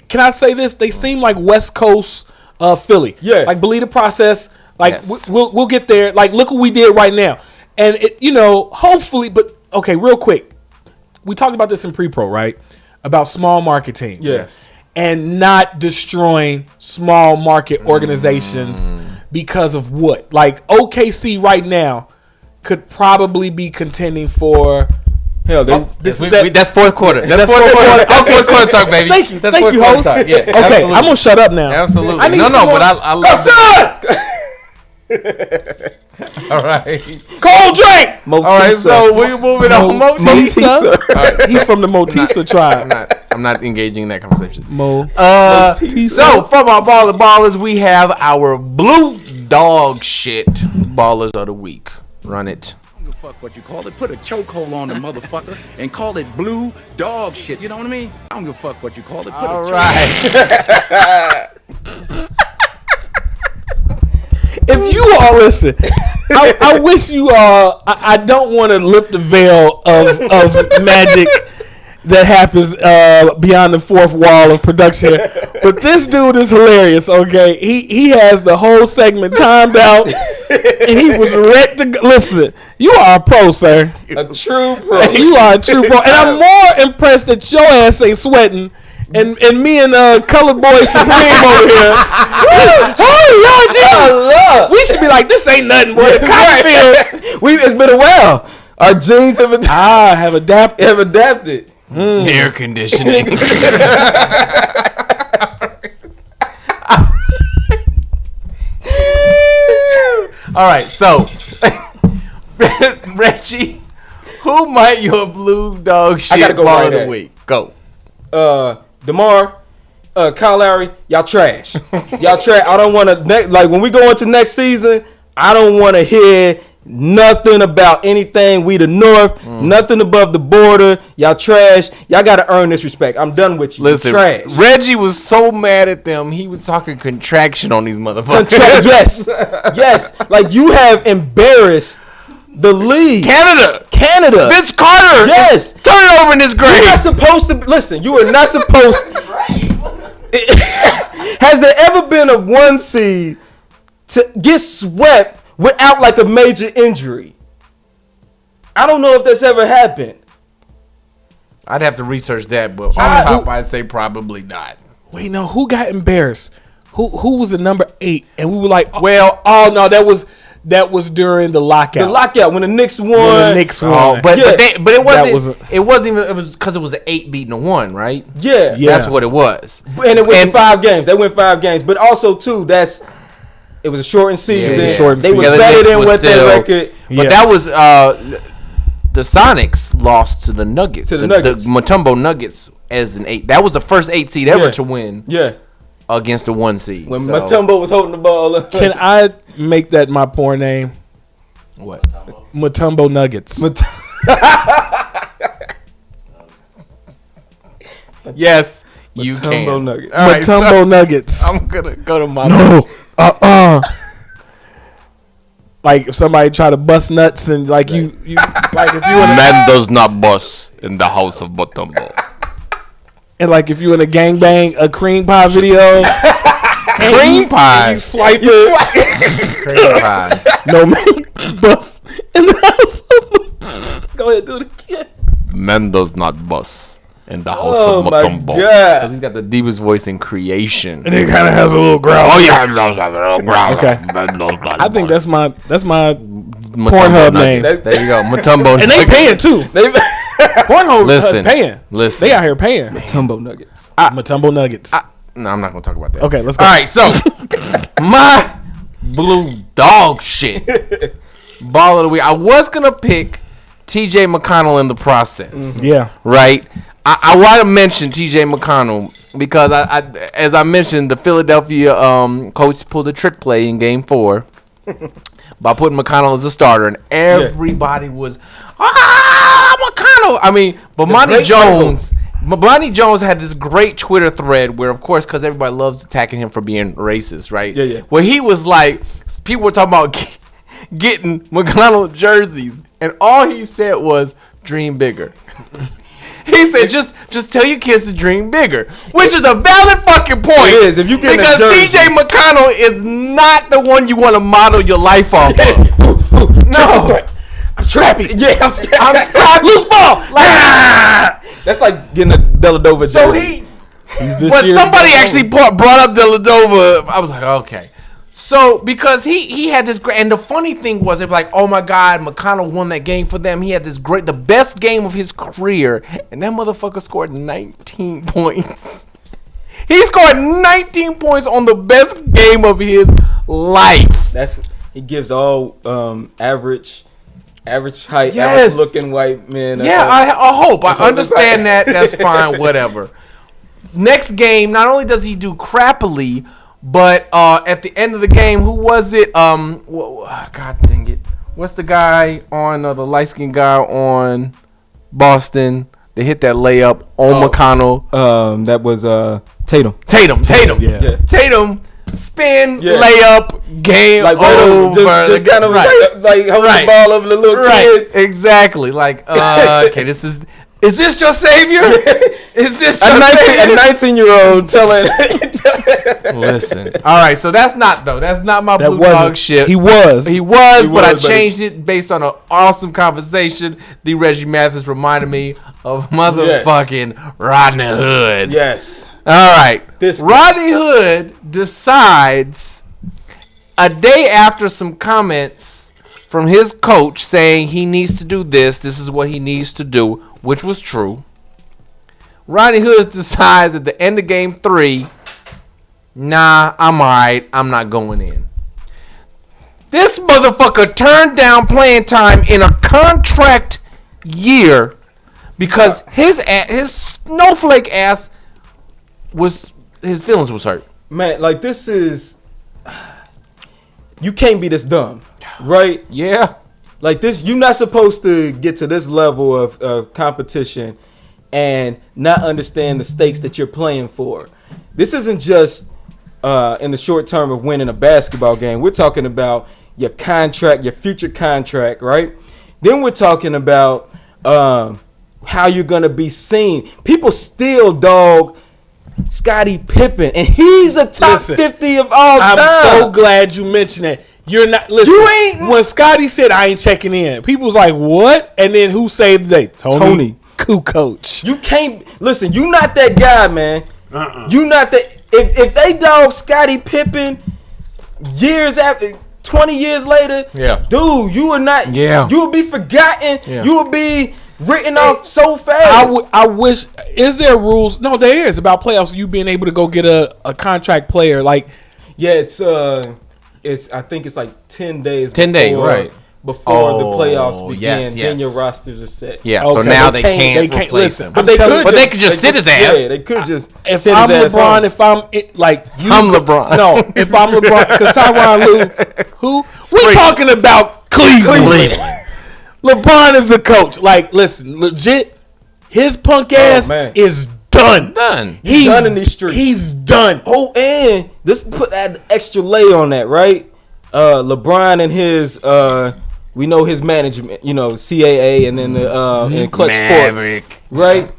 Can I say this? They seem like West Coast Philly. Yeah. Like believe the process. Like we'll get there. Like look what we did right now, and hopefully. But okay, real quick, we talked about this in pre-pro, right? About small market teams. Yes. And not destroying small market organizations because of what? Like OKC right now could probably be contending for. Hell, that's fourth quarter. That's fourth quarter. Okay, fourth quarter talk, baby. Thank you, host. Talk. Yeah, okay, absolutely. I'm gonna shut up now. Absolutely. But I love it. All right. Cold drink. All right. So we're moving on. Motisa. He's from the Motisa tribe. I'm not engaging in that conversation. Motisa. So from our baller ballers, we have our blue dog shit ballers of the week. Run it. Fuck what you call it. Put a chokehold on the motherfucker and call it blue dog shit. You know what I mean? I don't give a fuck what you call it. Put All a right. If you all listen, I wish you all. I don't want to lift the veil of magic that happens beyond the fourth wall of production, but this dude is hilarious. Okay, he has the whole segment timed out, and he was ready to go. Listen. You are a pro, sir. A true pro. You are a true pro, and I'm more impressed that your ass ain't sweating. And me and Colored Boy Supreme over here. Oh, Lord Jesus. We should be like, this ain't nothing, boy. The cotton fields. It's been a while. Our genes have adapted. Air conditioning. All right, so Reggie, who might your blue dog shit gotta go ball right of the at. week? Go. DeMar, Kyle Lowry, y'all trash. Y'all trash. I don't want to like when we go into next season. I don't want to hear nothing about anything. We the North, nothing above the border. Y'all trash. Y'all got to earn this respect. I'm done with you. Listen, You trash. Reggie was so mad at them. He was talking contraction on these motherfuckers. Yes. Like you have embarrassed the league. Canada. Vince Carter. Yes. Turn it over in this grave. You're not supposed to listen. You are not supposed. Has there ever been a 1 seed to get swept without like a major injury? I don't know if that's ever happened. I'd have to research that, but on top, I'd say probably not. Wait, no, who got embarrassed? Who was the number 8? And we were like, Well, oh no, that was during the lockout. The lockout when the Knicks won. but it wasn't. That It wasn't even. It was because it was an 8 beating a 1, right? Yeah. That's what it was. And it went 5 games. They went 5 games. But also too, it was a shortened season. Yeah, shortened they was season. better than what their record. But that was the Sonics lost to the Nuggets. To the Nuggets. The Mutombo Nuggets as an 8. That was the first 8 seed ever to win. Yeah. Against the 1 seed. When Mutombo was holding the ball up. Can I make that my porn name? What? Mutombo Nuggets. Yes, you can. Mutombo Nuggets. All right, Mutombo Nuggets. I'm gonna go to my Like if somebody try to bust nuts and like you like if you in a, man does not bust in the house of Mutombo. and like if you in a gangbang a cream pie video. Cream pie. You swipe it. Cream pie. No man bust in the house. Go ahead, do it again. Man does not bust in the house Oh of my Mutombo. God. Because he's got the deepest voice in creation. And it kind of has a little growl. Oh yeah, he does have a little growl. Okay. Man does not I think bust. that's my Mutombo Pornhub name. Nuggets. There you go, Mutombo. and they paying too. Pornhub Listen, is paying. listen. They out here paying. Mutombo Nuggets. Mutombo Nuggets. No, I'm not gonna talk about that. Okay, let's go. All right, so my blue dog shit ball of the week. I was gonna pick T.J. McConnell in the process. Yeah. Right. I want to mention T.J. McConnell because as I mentioned, the Philadelphia coach pulled a trick play in Game 4 by putting McConnell as a starter, and everybody was McConnell. I mean, but Monty Jones. Bonnie Jones had this great Twitter thread where, of course, because everybody loves attacking him for being racist, right? Yeah. Where he was like, people were talking about getting McConnell jerseys, and all he said was, dream bigger. He said, just tell your kids to dream bigger, which is a valid fucking point. It is. If you get because a jersey. T.J. McConnell is not the one you want to model your life off of. No. I'm scrappy. Yeah, I'm scrappy. Loose ball. That's like getting a Deladova So jersey. but somebody actually brought up Deladova. I was like, okay. So because he had this great, and the funny thing was, it was like, oh my God, McConnell won that game for them. He had this the best game of his career, and that motherfucker scored 19 points. He scored 19 points on the best game of his life. He gives all average height, Yes. average looking white men. Yeah, I hope. I understand that. That's fine. Whatever. Next game, not only does he do crappily, but at the end of the game, who was it? God dang it. What's the guy on the light skinned guy on Boston? They hit that layup on McConnell. That was Tatum. Tatum. Yeah. Tatum. Spin, layup, game like over. Just kind of like holding the ball over the little kid. Exactly. Like, okay, is this your savior? Is this your savior? A 19-year-old telling. Listen. All right, so that's not my blue dog shit. He was, but I changed it based on an awesome conversation. The Reggie Mathis reminded me of motherfucking Rodney Hood. Yes. All right. Rodney Hood decides a day after some comments from his coach saying he needs to do this is what he needs to do, which was true. Rodney Hood decides at the end of game 3, nah, I'm all right. I'm not going in. This motherfucker turned down playing time in a contract year because his snowflake ass his feelings was hurt. Man, like this is, you can't be this dumb, right? Yeah. Like this, you're not supposed to get to this level of competition and not understand the stakes that you're playing for. This isn't just in the short term of winning a basketball game. We're talking about your contract, your future contract, right? Then we're talking about how you're gonna be seen. People still dog Scottie Pippen, and he's a top 50 of all time. I'm so glad you mentioned that. You're not listen. You ain't when Scottie said I ain't checking in. People was like, "What?" And then who saved the day? Tony, Kukoc. You can't listen. You not that guy, man. You not that. If they dog Scottie Pippen years after, 20 years later, dude, you are not. Yeah, you will be forgotten. Yeah. You will be written off so fast. I wish. Is there rules? No, there is about playoffs. You being able to go get a contract player like. Yeah, it's I think it's like 10 days. 10 days, right? Before the playoffs begin, yes. then your rosters are set. Yeah, so now they can't replace him. But they could just sit his ass. Yeah, they could just. If I'm LeBron, if I'm like you, I'm LeBron. No, if I'm LeBron, because Tyronn Lue, who we talking about Cleveland. LeBron is the coach. Like, listen, legit, his punk ass is done. He's done in these streets. He's done. Oh, and just put that extra layer on that, right? LeBron and his, we know his management, CAA, and then the and Clutch Maverick. Sports, right?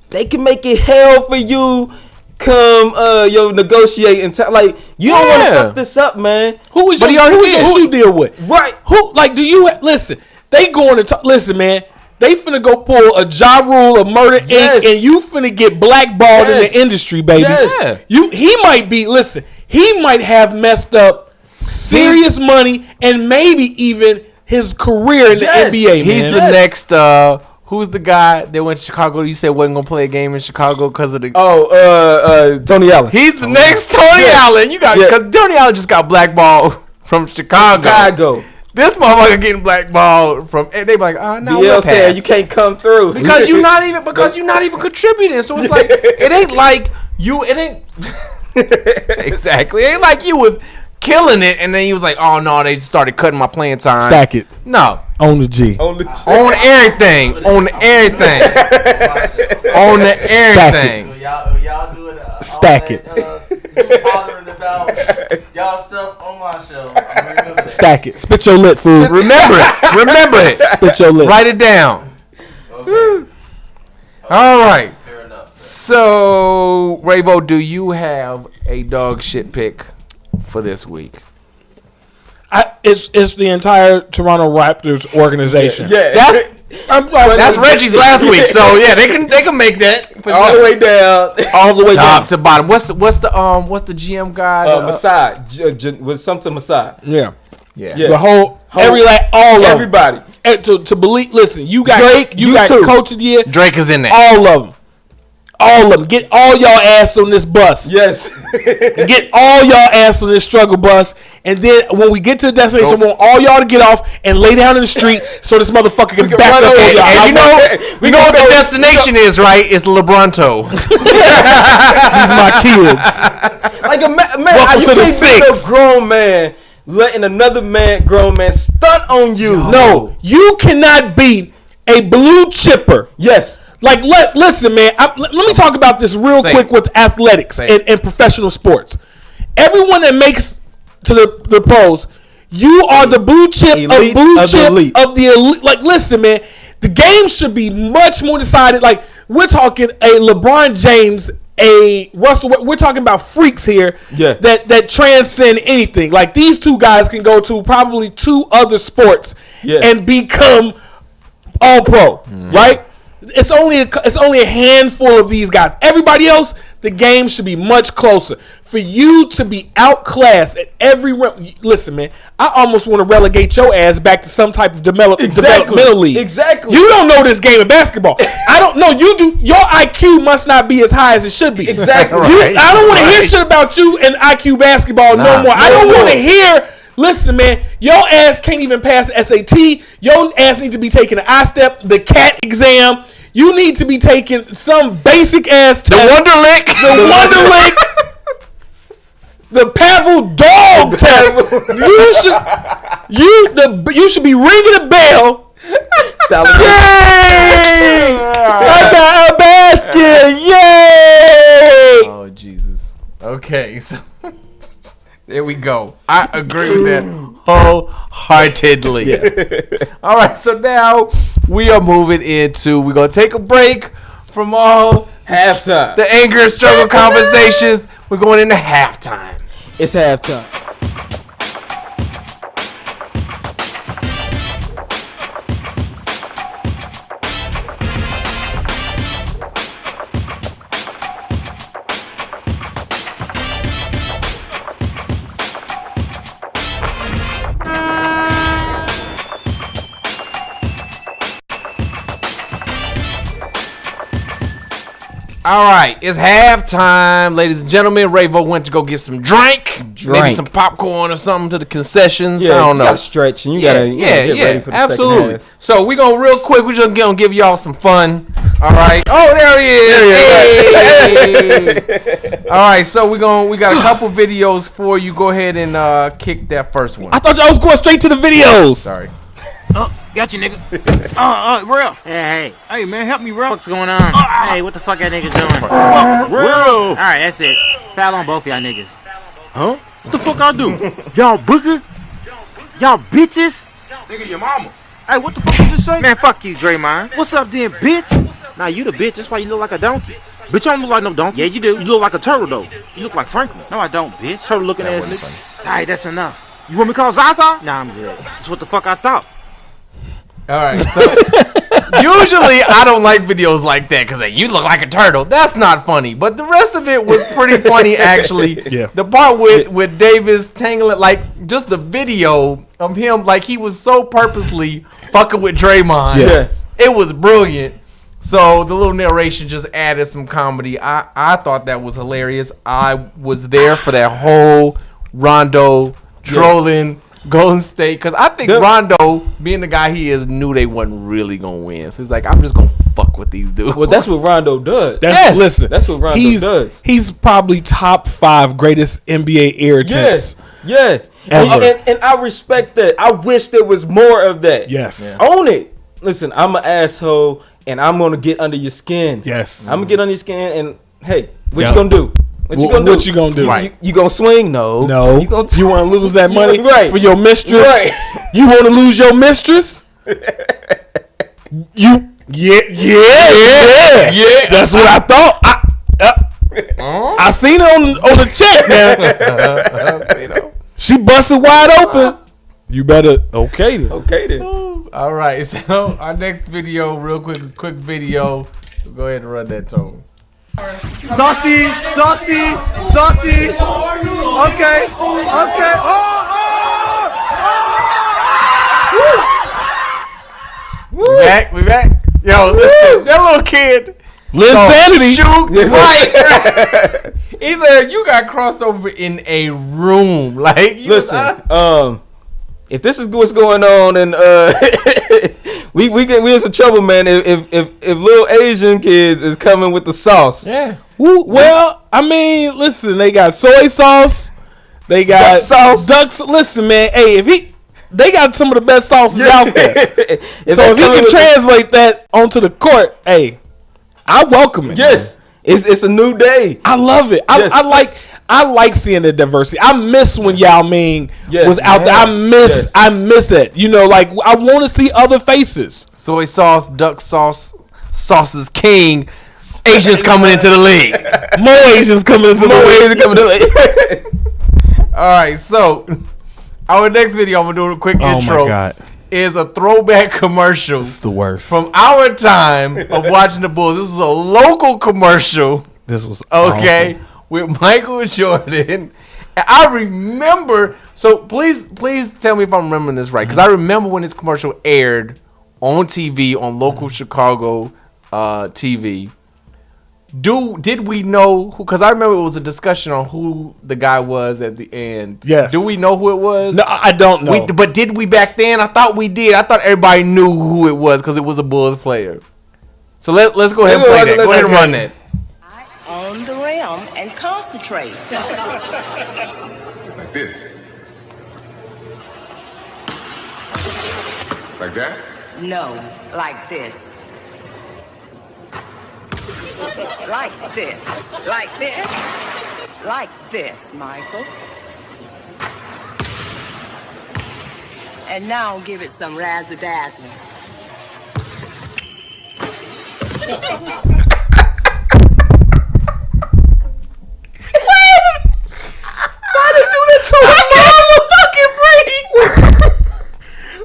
They can make it hell for you. Come, negotiate and like you don't want to fuck this up, man. Who is you deal with? Right? Who like? Do you listen? They going to talk. Listen, man. They finna go pull a Ja Rule of Murder Inc. and you finna get blackballed in the industry, baby. Yes. He might be. Listen, he might have messed up serious money and maybe even his career in the NBA. He's the next. Who's the guy that went to Chicago? You said wasn't gonna play a game in Chicago because of the. Tony Allen. He's the next Tony Allen. You got because Tony Allen just got blackballed from Chicago. This motherfucker getting blackballed from. They be like, no, DL said you can't come through because you're not even contributing. So it's like it ain't like you. It ain't exactly. It ain't like you was killing it, and then he was like, "Oh no!" They started cutting my playing time. Stack it. No, on the G. On everything. On everything. On everything. Y'all do it. Stack it. Bothering about y'all stuff on my show. Stack it. Spit your lip, fool. Remember it. Spit your lip. Write it down. Okay. All right. Fair enough. So, Ravo, do you have a dog shit pick for this week? It's the entire Toronto Raptors organization. Yeah. That's Reggie's last week. So yeah, they can make that all the way down, top to bottom. What's the GM guy? Masai with something Masai. Yeah. The whole everybody. To believe. Listen, you got Drake. you got too. Coach of the Year. Drake is in there. All of them. All of them. Get all y'all ass on this bus. Yes. Get all y'all ass on this struggle bus. And then when we get to the destination, I want all y'all to get off and lay down in the street so this motherfucker can back up on y'all. And you know what the destination is, right? It's Lebronto. These are my kids. Like a man, Welcome you to the can't be six. a grown man letting another grown man stunt on you. No, you cannot beat a blue chipper. Yes. Like, listen, man. Let me talk about this real quick with athletics and professional sports. Everyone that makes to the pros, you are the blue chip Elite of the elite. Like, listen, man. The game should be much more decided. Like, we're talking a LeBron James, a Russell. We're talking about freaks here. Yeah. That transcend anything. Like, these two guys can go to probably 2 other sports and become all pro, right? It's only a handful of these guys. Everybody else, the game should be much closer. For you to be outclassed at every listen, man, I almost want to relegate your ass back to some type of developmental league. Exactly. You don't know this game of basketball. I don't know. You do. Your IQ must not be as high as it should be. Exactly. I don't want to hear shit about you and IQ basketball no more. I don't want to hear. Listen, man, your ass can't even pass SAT. Your ass needs to be taking an I-step, the CAT exam. You need to be taking some basic ass test. The Wonderlick. The Pavel dog test. You should be ringing a bell. Yay! I got a basket. Yay! Oh, Jesus. Okay, so there we go. I agree with that wholeheartedly. All right, so now we are moving into, we're going to take a break from all Halftime. the anger and struggle conversations. We're going into halftime. It's halftime. All right, it's halftime, ladies and gentlemen. Ravo went to go get some drink, maybe some popcorn or something to the concessions. I don't know. You gotta stretch and you gotta get ready for the absolutely. second half. So we gonna real quick. We just gonna give y'all some fun. All right. Oh, there he is. Hey. All right. So we got a couple videos for you. Go ahead and kick that first one. I thought y'all was going straight to the videos. Sorry. Oh, got you, nigga. Real. Hey, man, help me, real. What's going on? Hey, what the fuck y'all niggas doing? Real. All right, that's it. Foul on both y'all niggas. Huh? What the fuck I do? Y'all booger? Y'all bitches? Nigga, your mama. Hey, what the fuck you just say? Man, fuck you, Draymond. What's up, then, bitch? Nah, you the bitch. That's why you look like a donkey. Bitch, I don't look like no donkey. Yeah, you do. You look like a turtle, though. You look like Franklin. No, I don't, bitch. Turtle looking ass nigga. All right, that's enough. You want me to call Zaza? Nah, I'm good. That's what the fuck I thought. All right. So usually I don't like videos like that because you look like a turtle. That's not funny. But the rest of it was pretty funny, actually. Yeah. The part with Davis tangling, like just the video of him, like he was so purposely fucking with Draymond. Yeah. It was brilliant. So the little narration just added some comedy. I thought that was hilarious. I was there for that whole Rondo trolling Golden State, because I think Rondo, being the guy he is, knew they wasn't really gonna win. So he's like, I'm just gonna fuck with these dudes. Well, that's what Rondo does. Listen, that's what Rondo does. He's probably top 5 greatest NBA irritants. Yeah. And I respect that. I wish there was more of that. Yes. Own it. Listen, I'm an asshole, and I'm gonna get under your skin. Yes. I'm gonna get under your skin, and hey, what you gonna do? What you gonna do? Right. You gonna swing? No. You want to lose that money Right. for your mistress? Right. You want to lose your mistress? Yeah. That's what I thought. I seen it on the check, man. She busted wide open. You better okay then. All right, so our next video, real quick, is a quick video. So go ahead and run that tone. Saucy. Okay. We back. Yo, listen, that little kid Linsanity. Shoot, right. He said you got crossed over in a room. Like, listen, if this is what's going on, and we in some trouble, man. If little Asian kids is coming with the sauce, yeah. Well, I mean, listen, they got soy sauce, they got duck sauce. Ducks. Listen, man, hey, they got some of the best sauces out there. So if he can translate that onto the court, hey, I welcome it. Yes, it's a new day. I love it. Yes. I like seeing the diversity. I miss when Yao Ming was out there. I miss that. You know, like I want to see other faces. Soy sauce, duck sauce, sauces king. Asians coming into the league. More Asians coming into the league. All right, so our next video, I'm gonna do a quick intro. Oh my God. Is a throwback commercial. This is the worst. From our time of watching the Bulls. This was a local commercial. This was okay awful. With Michael Jordan. And I remember. So please tell me if I'm remembering this right, because I remember when this commercial aired on TV on local Chicago TV. Did we know who? Because I remember it was a discussion on who the guy was at the end. Yes. Do we know who it was? No, I don't know. But did we back then? I thought we did. I thought everybody knew who it was because it was a Bulls player. So let's go ahead and play that. Go ahead and run that. On the rim and concentrate. Like this. Like that? No, like this. Like this. Like this. Like this, Michael. And now give it some razzle-dazzle. Why they do that to his mama? Fucking Brady.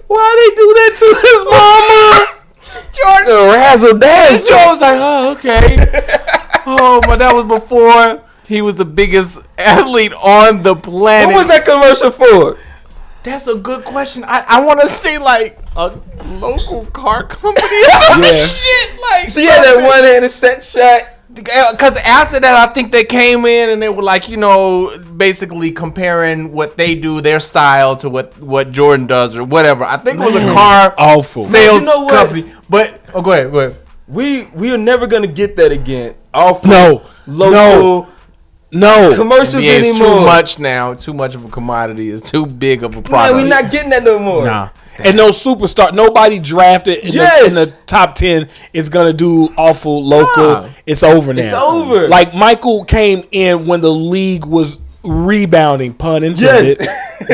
Why they do that to his mama? Jordan razzle dazzle. Joe was like, oh, okay. Oh, but that was before he was the biggest athlete on the planet. What was that commercial for? That's a good question. I want to say like a local car company or some shit. Like, she had that one in a set shot. Because after that, I think they came in and they were like, you know, basically comparing what they do, their style, to what Jordan does or whatever. I think it was a car sales company. But go ahead. We are never gonna get that again. No. Commercials Yeah, anymore. it's too much now. Too much of a commodity. It's too big of a product. Man, we're not getting that no more. Nah. And no superstar, nobody drafted in the top 10 is gonna do awful local. Nah. It's over now. It's over. Like Michael came in when the league was rebounding, pun intended.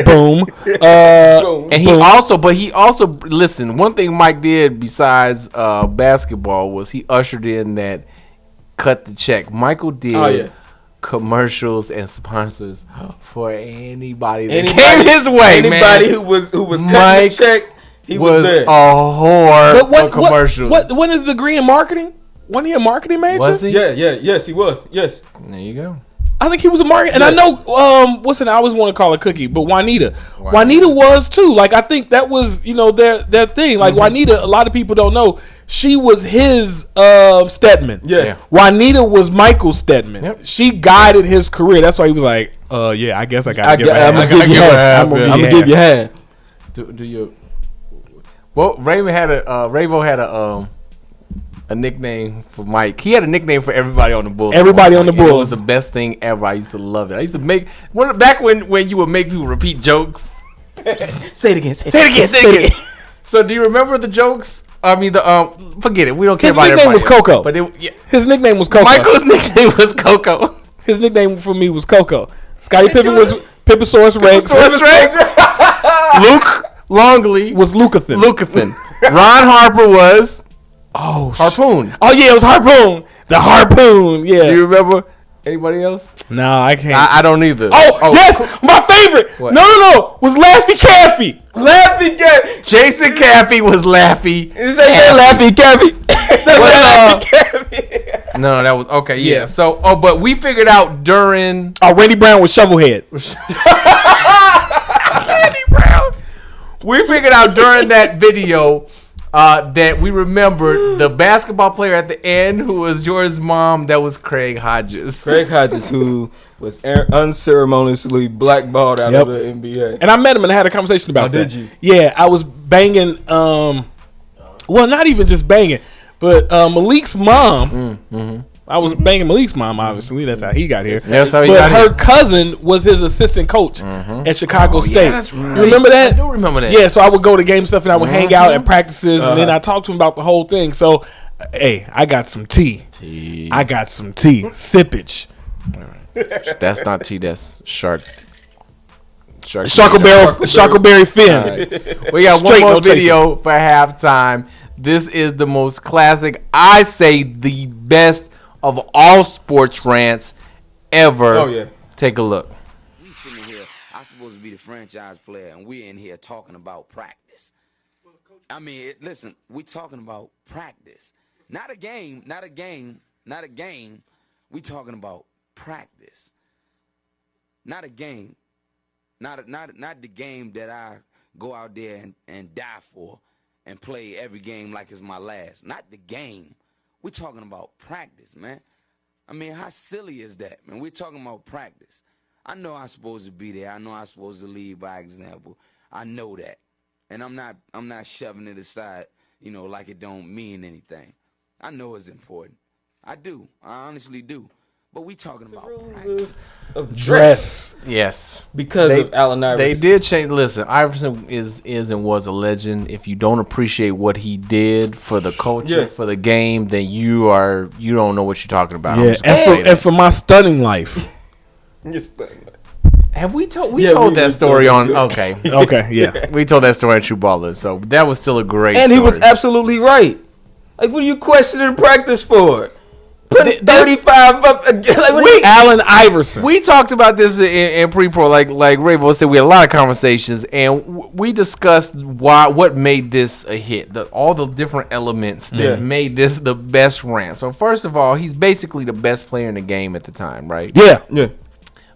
Boom. And he also listen. One thing Mike did besides basketball was he ushered in that cut the check. Michael did commercials and sponsors for anybody that came his way. Anybody who was cutting the check, he was there. A whore for commercials. What is the degree in marketing? Wasn't he a marketing major? Was he? Yes, he was. Yes. There you go. I think he was a marketing, and I know I always want to call her Cookie, but Juanita was too. Like I think that was their thing. Like Juanita, a lot of people don't know. She was his Stedman. Yeah. Juanita was Michael Stedman. Yep. She guided his career. That's why he was like, I guess I got to give her I'm gonna give you half. I'm gonna give you half. Do you? Well, Ravo had a nickname for Mike. He had a nickname for everybody on the Bulls. Everybody on the Bulls. It was the best thing ever. I used to love it. I used to make back when you would make people repeat jokes. Say it again. Say it again. So do you remember the jokes? I mean, forget it. We don't care about everybody. His nickname was Coco. But his nickname was Coco. Michael's nickname was Coco. His nickname for me was Coco. Scottie Pippen was Pipposaurus Rex. Luke Longley was Lucathan. Ron Harper was Harpoon. Oh yeah, it was Harpoon. The Harpoon. Yeah. Do you remember anybody else? No, I can't. I don't either. Oh yes, my favorite. What? No. Was Laffy Caffey. Laffy Caffey. Jason Caffey was Laffy. You say Laffy Caffey. No, that was okay. Yeah. So, but we figured out during. Randy Brown was Shovelhead. Randy Brown. We figured out during that video that we remembered the basketball player at the end who was Jordan's mom. That was Craig Hodges. Craig Hodges, who was unceremoniously blackballed out of the NBA. And I met him and I had a conversation about that. Did you? Yeah, I was banging. Well, not even just banging, but Malik's mom. I was banging Malik's mom, obviously. That's how he got here. That's how he but got her here. cousin was his assistant coach at Chicago State. Yeah, that's right. You remember that? I do remember that. Yeah, so I would go to game stuff and I would hang out at practices and then I talked to him about the whole thing. So, hey, I got some tea. I got some tea. Sippage. That's not tea. That's shark. Sharkleberry fin. Right. We got Straight, one more no chaser. video for halftime. This is the most classic, I say the best of all sports rants ever. Oh, yeah. Take a look. We sitting here, I'm supposed to be the franchise player, and we're in here talking about practice. I mean, listen, we talking about practice. Not a game. We talking about practice. Not a game. Not the game that I go out there and die for and play every game like it's my last. Not the game. We're talking about practice, man. I mean, how silly is that, man? We're talking about practice. I know I'm supposed to be there. I know I'm supposed to lead by example. I know that. And I'm not shoving it aside, like it don't mean anything. I know it's important. I do. I honestly do. But we talking about rules of dress. Yes. Because of Allen Iverson. They did change. Listen, Iverson is and was a legend. If you don't appreciate what he did for the culture, for the game, then you don't know what you're talking about. Yeah, and for my stunning life. Have we told that story on? Okay, yeah. We told that story on True Ballers, so that was still a great. And story. he was absolutely right. Like, what are you questioning practice for? Put 35 up. Allen Iverson. We talked about this in pre-pro, like Ravo said. We had a lot of conversations, and we discussed what made this a hit. All the different elements that made this the best rant. So first of all, he's basically the best player in the game at the time, right? Yeah.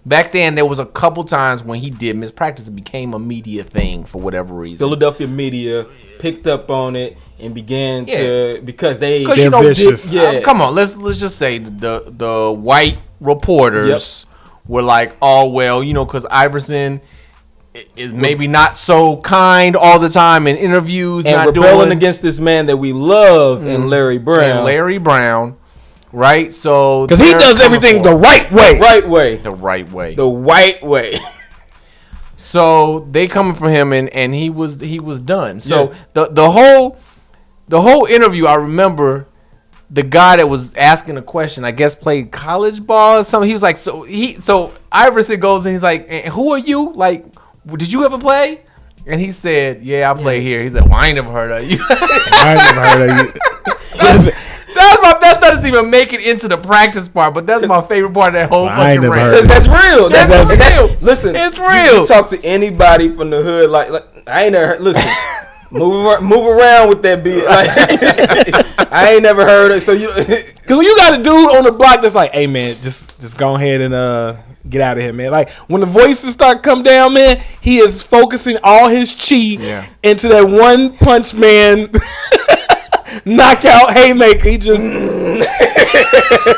Back then, there was a couple times when he did miss practice. It became a media thing for whatever reason. Philadelphia media picked up on it and began to because they're vicious. Come on, let's just say the white reporters were like, oh well, because Iverson is maybe not so kind all the time in interviews and not rebelling doing against this man that we love in Larry Brown. Right, so because he does everything the right way. So they coming for him, and he was done. So the whole interview, I remember the guy that was asking a question, I guess played college ball or something. He was like, so Iverson goes and he's like, and who are you? Like, did you ever play? And he said, yeah, I play here. He said, well, I ain't never heard of you. That doesn't even make it into the practice part, but that's my favorite part of that whole fucking rant. Because that's real. That's real. Listen, it's real. You talk to anybody from the hood, like I ain't never heard. Listen, move around with that beat. Like, I ain't never heard it. So because when you got a dude on the block that's like, hey man, just go ahead and get out of here, man. Like when the voices start come down, man, he is focusing all his chi into that one punch man. Knockout haymaker. He just,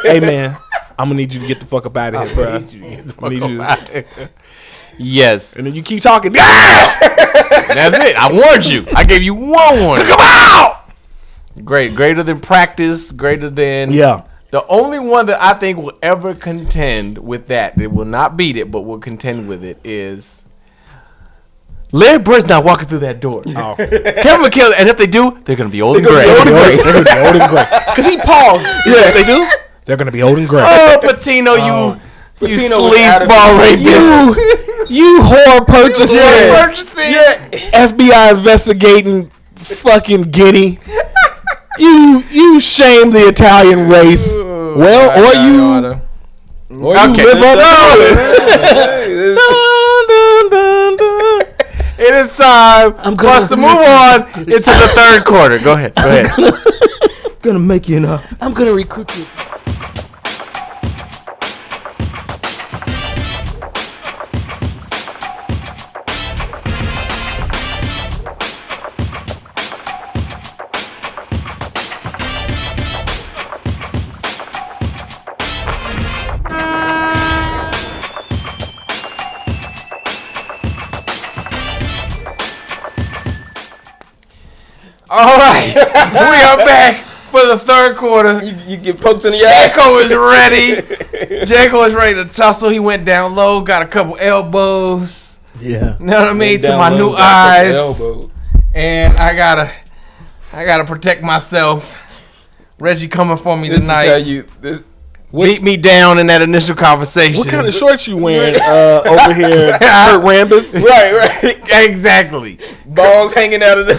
hey man, I'm gonna need you to get the fuck up out of here, bro. Yes. And then you keep talking. That's it. I warned you. I gave you one warning. Come out. Greater than practice. Greater than The only one that I think will ever contend with that, it will not beat it, but will contend with it is. Larry Bird's not walking through that door. Oh. Kevin McHale, and if they do, they're going to be old and gray. They're going to be old and gray. Because he paused. Yeah, if they do, they're going to be old and gray. Oh, Patino, you sleazeball rapist. You whore purchaser. Yeah. FBI investigating fucking Guinea. You shame the Italian race. You live up. It is time for us to move on into the third quarter. Go ahead. I'm gonna make you enough. I'm gonna recoup you. All right, we are back for the third quarter. You get poked in the eye. Jayco is ready. Jayco is ready to tussle. He went down low, got a couple elbows. Yeah. You know what I mean? To my new eyes. And I gotta protect myself. Reggie coming for me tonight. Beat me down in that initial conversation. What kind of shorts you wearing over here? Kurt Rambis? Right. Exactly. Balls hanging out of the.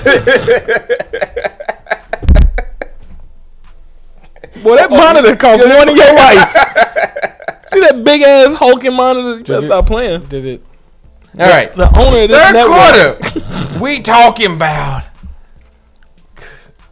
Boy, that monitor costs more than your life. See that big ass hulking monitor? You better stop playing. Did it? All right. The owner of this network. Third quarter. We talking about.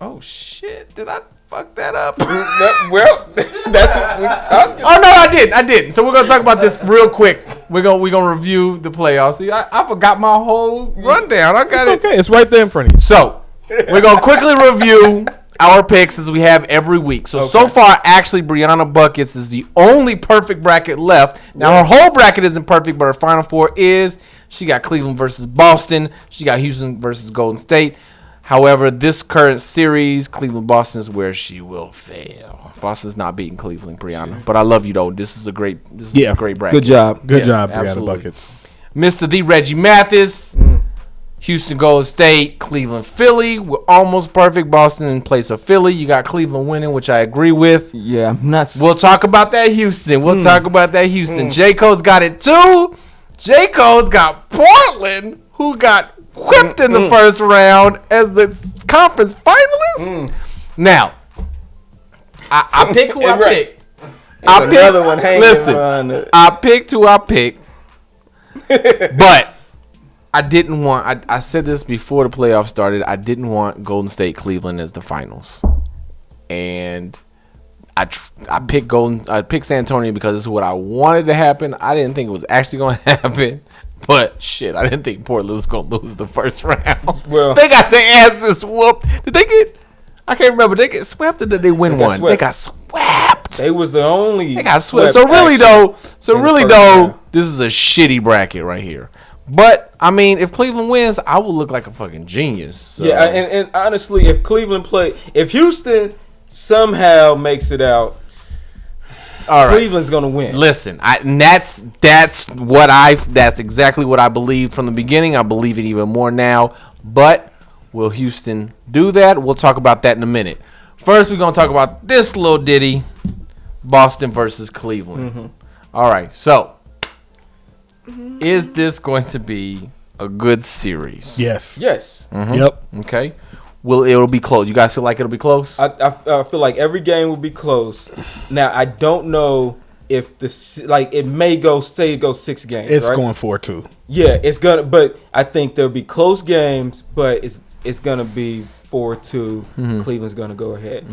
Oh shit! Did I fuck that up? Well, that's what we talking. Oh no, I didn't. So we're gonna talk about this real quick. We're gonna review the playoffs. See, I forgot my whole rundown. I got it. Okay, it's right there in front of you. So we're gonna quickly review our picks as we have every week. So far, actually, Brianna Buckets is the only perfect bracket left. Now her whole bracket isn't perfect, but her final four is. She got Cleveland versus Boston. She got Houston versus Golden State. However, this current series, Cleveland-Boston is where she will fail. Boston's not beating Cleveland, Brianna. But I love you, though. This is a great bracket. Good job. Good Yes, job, Brianna absolutely. Buckets. Mr. The Reggie Mathis, Houston, Golden State, Cleveland, Philly. We're almost perfect. Boston in place of Philly. You got Cleveland winning, which I agree with. Yeah, I'm not. We'll talk about that Houston. Jayco's got it, too. Jayco's got Portland, who got whipped in the first round as the conference finalists. Now, I pick who I picked. Another one hanging. Listen, I picked who I picked, but I didn't want. I said this before the playoffs started. I didn't want Golden State Cleveland as the finals, and I picked San Antonio because it's what I wanted to happen. I didn't think it was actually going to happen. But shit, I didn't think Portland was gonna lose the first round. Well, they got their asses whooped. Did they get? I can't remember. Did they get swept or did they win one? They got swept. They was the only. They got swept. So really though, this is a shitty bracket right here. But I mean, if Cleveland wins, I will look like a fucking genius. So. Yeah, and honestly, if Houston somehow makes it out. All right. Cleveland's gonna win. Listen, that's exactly what I believed from the beginning. I believe it even more now. But will Houston do that? We'll talk about that in a minute. First, we're gonna talk about this little ditty: Boston versus Cleveland. All right. So, is this going to be a good series? Yes. Yes. Yep. Okay. It'll be close. You guys feel like it'll be close? I feel like every game will be close. Now I don't know if it may go 6 games. It's right? going 4-2. Yeah, it's gonna. But I think there'll be close games. But it's gonna be 4-2. Cleveland's gonna go ahead.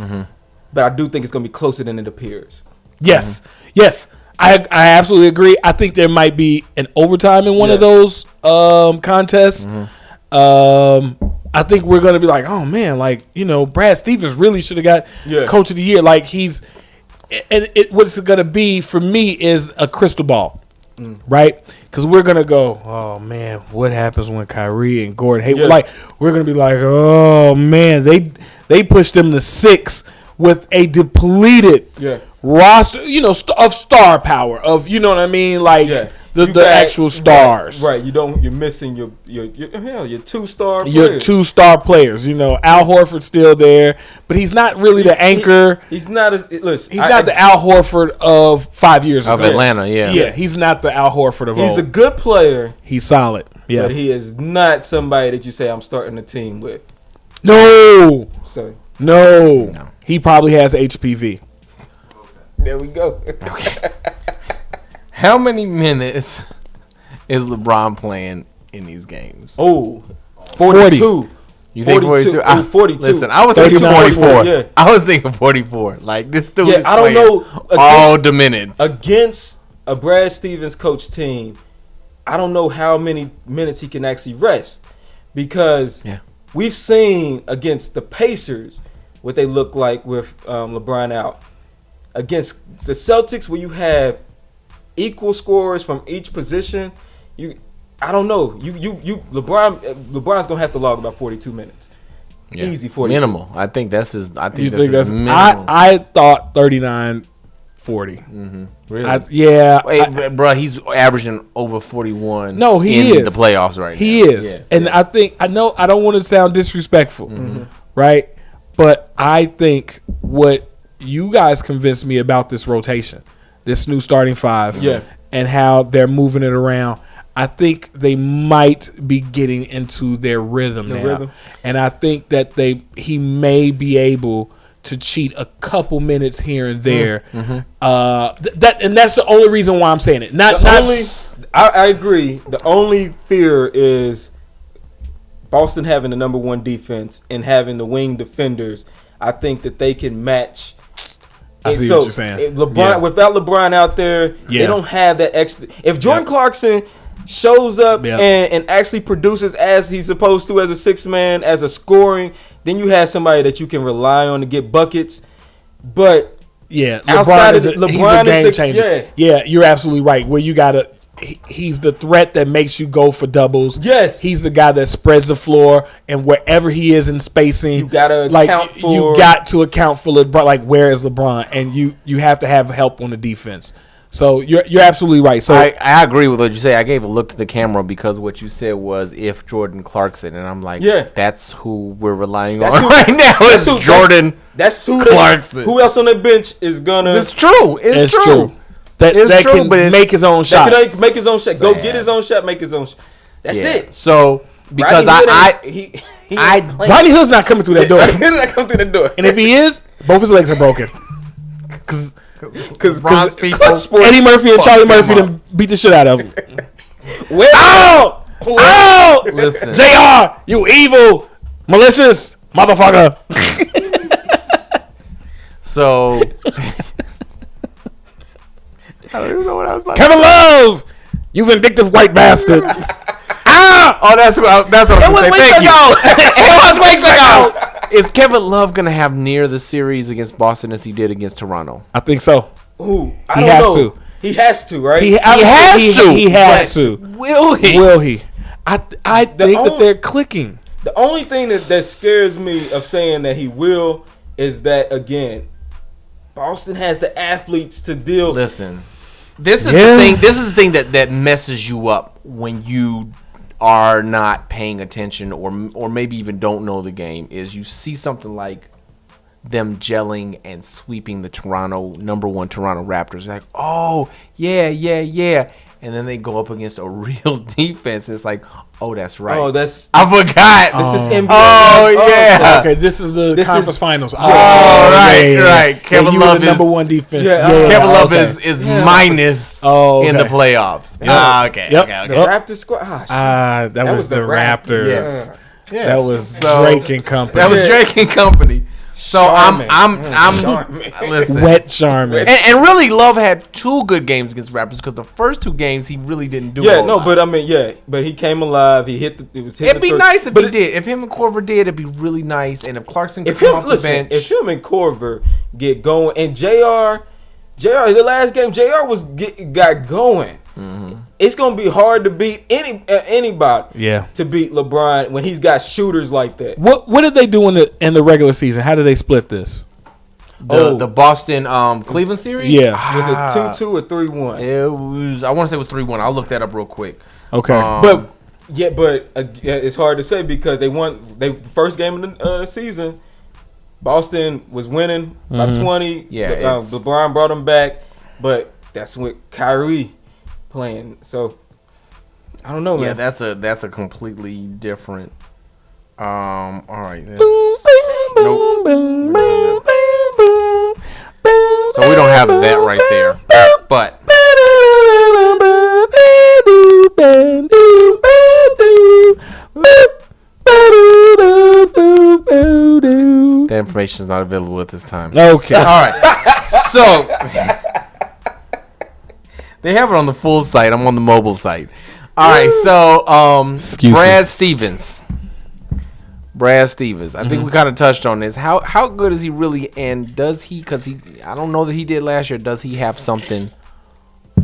But I do think it's gonna be closer than it appears. Yes. Yes. I absolutely agree. I think there might be an overtime in one of those contests. I think we're going to be like, oh, man, Brad Stevens really should have got Coach of the Year. Like, what it's going to be for me is a crystal ball, right? Because we're going to go, oh, man, what happens when Kyrie and Gordon Hayward, we're going to be like, oh, man, they pushed them to 6 with a depleted roster, of star power, of, you know what I mean? The actual stars. Right. You're missing your 2-star players. Your 2-star players. Al Horford's still there, but he's not really the anchor. He's not He's not the Al Horford of 5 years ago. Of Atlanta, yeah. Yeah, he's not the Al Horford of old. He's a good player. He's solid. Yeah. But he is not somebody that you say I'm starting a team with. No. So No. He probably has HPV. There we go. Okay. How many minutes is LeBron playing in these games? Oh, 42. You think 42? 42. Listen, I was thinking 44. Yeah. I was thinking 44. Like, this dude is I don't know all the minutes. Against a Brad Stevens coach team, I don't know how many minutes he can actually rest. Because we've seen against the Pacers what they look like with LeBron out. Against the Celtics, where you have equal scorers from each position, I don't know. LeBron's gonna have to log about 42 minutes. Easy 42. Minimal. I think that's his. I think You that's think his that's? minimal. I thought 39, 40. Really? Yeah. Wait, bro, he's averaging over 41. No, he in is the playoffs right now. He is, and I think I don't want to sound disrespectful, right? But I think what you guys convinced me about this rotation, this new starting five, and how they're moving it around. I think they might be getting into their rhythm now, and I think that he may be able to cheat a couple minutes here and there. And that's the only reason why I'm saying it. I agree. The only fear is Boston having the number one defense and having the wing defenders. I think that they can match. I see what you're saying. Without LeBron out there, they don't have that extra. If Jordan Clarkson shows up and actually produces as he's supposed to as a sixth man, as a scoring, then you have somebody that you can rely on to get buckets. But LeBron is a game changer. Yeah, you're absolutely right. Where you gotta, he's the threat that makes you go for doubles. Yes, he's the guy that spreads the floor, and wherever he is in spacing, you gotta you got to account for LeBron. Like, where is LeBron? And you have to have help on the defense. So you're absolutely right. So I agree with what you say. I gave a look to the camera because what you said was if Jordan Clarkson, and I'm like, that's who we're relying on right now. It's Jordan. That's who Clarkson. Who else on the bench is gonna? It's true. It's true. That can make his own shot. That can make his own shot. Go get his own shot. Make his own shot. That's it. So because Rodney Hood's not coming through that door. He's not coming through the door. And if he is, both his legs are broken. Because Eddie Murphy and Charlie Murphy done beat the shit out of him. Oh! Listen, JR, you evil, malicious motherfucker. So I don't even know what I was about Kevin to say. Love, you vindictive white bastard. Oh, that's what I was going to say. Thank you. It was weeks ago. Is Kevin Love going to have near the series against Boston as he did against Toronto? I think so. Ooh, He has to. He has to, right? He has to. Will he? Will he? I think that they're clicking. The only thing that scares me of saying that he will is that, again, Boston has the athletes to deal. Listen, this is the thing. This is the thing that messes you up when you are not paying attention or maybe even don't know the game. Is you see something like them gelling and sweeping the number one Toronto Raptors. Like, oh yeah, and then they go up against a real defense. And it's like, oh, that's right. Oh, I forgot. This is NBA. Oh yeah. Okay, this is the conference finals. Right. Kevin Love is number one defense. Kevin Love is minus in the playoffs. Okay. The Raptors squad. That was the Raptors. Yeah. That was Drake and company. So I'm listen. Wet Charmin. And really, Love had two good games against Raptors because the first two games he really didn't do. But he came alive. He hit. It'd be nice if he did. If him and Korver did, it'd be really nice. And if Clarkson could come off the bench, if him and Korver get going, and JR, the last game JR got going. Mm-hmm. It's gonna be hard to beat anybody. Yeah. To beat LeBron when he's got shooters like that. What did they do in the regular season? How did they split this? The Boston Cleveland series? Yeah. Was it 2-2 or 3-1? It was. I want to say it was 3-1. I'll look that up real quick. Okay. But it's hard to say because they won the first game of the season. Boston was winning by 20. Yeah. LeBron brought them back, but that's with Kyrie playing. So I don't know, man. Yeah, that's a completely different. All right. So we don't have that right there, but. That information is not available at this time. Okay. All right. So they have it on the full site. I'm on the mobile site. All right. So Brad Stevens. I think we kind of touched on this. How good is he really? And does he? Because I don't know that he did last year. Does he have something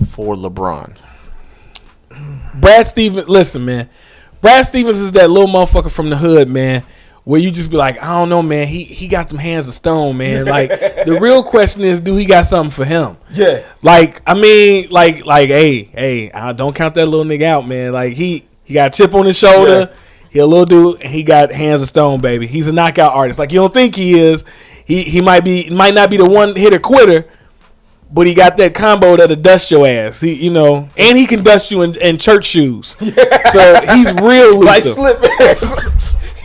for LeBron? Brad Stevens. Listen, man. Brad Stevens is that little motherfucker from the hood, man. where you just be like, I don't know, man. He got them hands of stone, man. Like the real question is, do he got something for him? Yeah. Like I mean, like hey, don't count that little nigga out, man. Like he got a chip on his shoulder. Yeah. He a little dude, and he got hands of stone, baby. He's a knockout artist. Like you don't think he is. He might not be the one hitter quitter, but he got that combo that'll dust your ass. And he can dust you in church shoes. Yeah. So he's real like lethal.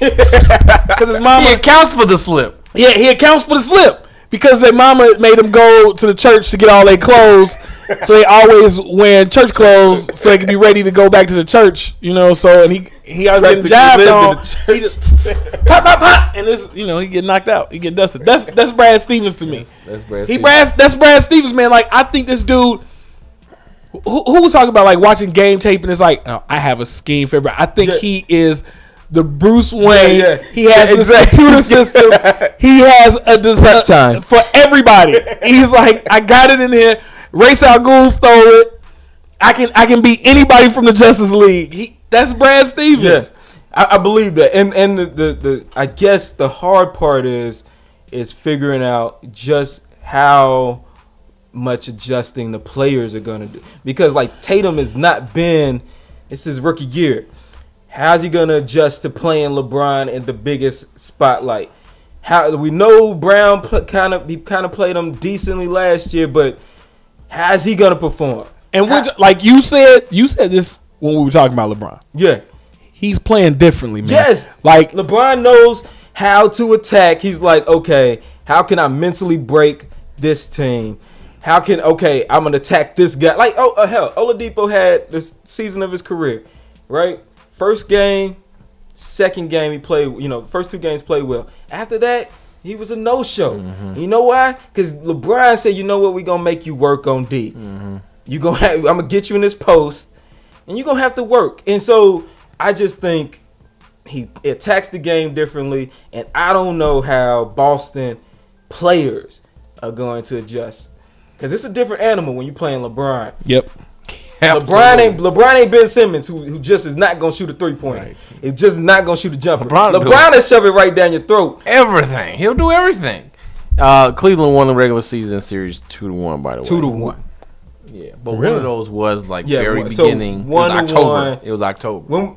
Because his mama, he accounts for the slip. Yeah, he accounts for the slip because their mama made him go to the church to get all their clothes. So they always wearing church clothes so they can be ready to go back to the church, So and he always getting jabbed on. He just pop, and this, he get knocked out. He get dusted. That's Brad Stevens to me. That's Brad Stevens. That's Brad Stevens, man. Like I think this dude. Who was talking about like watching game tape and it's like, oh, I have a scheme for everybody. I think he is the Bruce Wayne. Yeah. He has a computer system. He has a design time for everybody. He's like, I got it in here. Ra's al Ghul stole it. I can beat anybody from the Justice League. That's Brad Stevens. Yeah. I believe that. And the I guess the hard part is figuring out just how much adjusting the players are gonna do. Because like Tatum has not been, it's his rookie year. How's he gonna adjust to playing LeBron in the biggest spotlight? How we know Brown kind of played him decently last year, but how's he gonna perform? And like you said this when we were talking about LeBron. Yeah, he's playing differently, man. Yes, like LeBron knows how to attack. He's like, okay, how can I mentally break this team? I'm gonna attack this guy. Like, hell, Oladipo had this season of his career, right? First game, second game he played. First two games played well. After that, he was a no-show. Mm-hmm. You know why? Because LeBron said, you know what, we're going to make you work on D. Mm-hmm. I'm going to get you in this post, and you're going to have to work. And so I just think he attacks the game differently, and I don't know how Boston players are going to adjust. Because it's a different animal when you're playing LeBron. Yep. LeBron ain't Ben Simmons who just is not gonna shoot a 3-pointer. Right. It's just not gonna shoot a jumper. LeBron is shove it right down your throat. Everything. He'll do everything. Cleveland won the regular season series 2-1, by the way. 2-1. Yeah, but one of those was like very beginning. So 1-1. It was October. When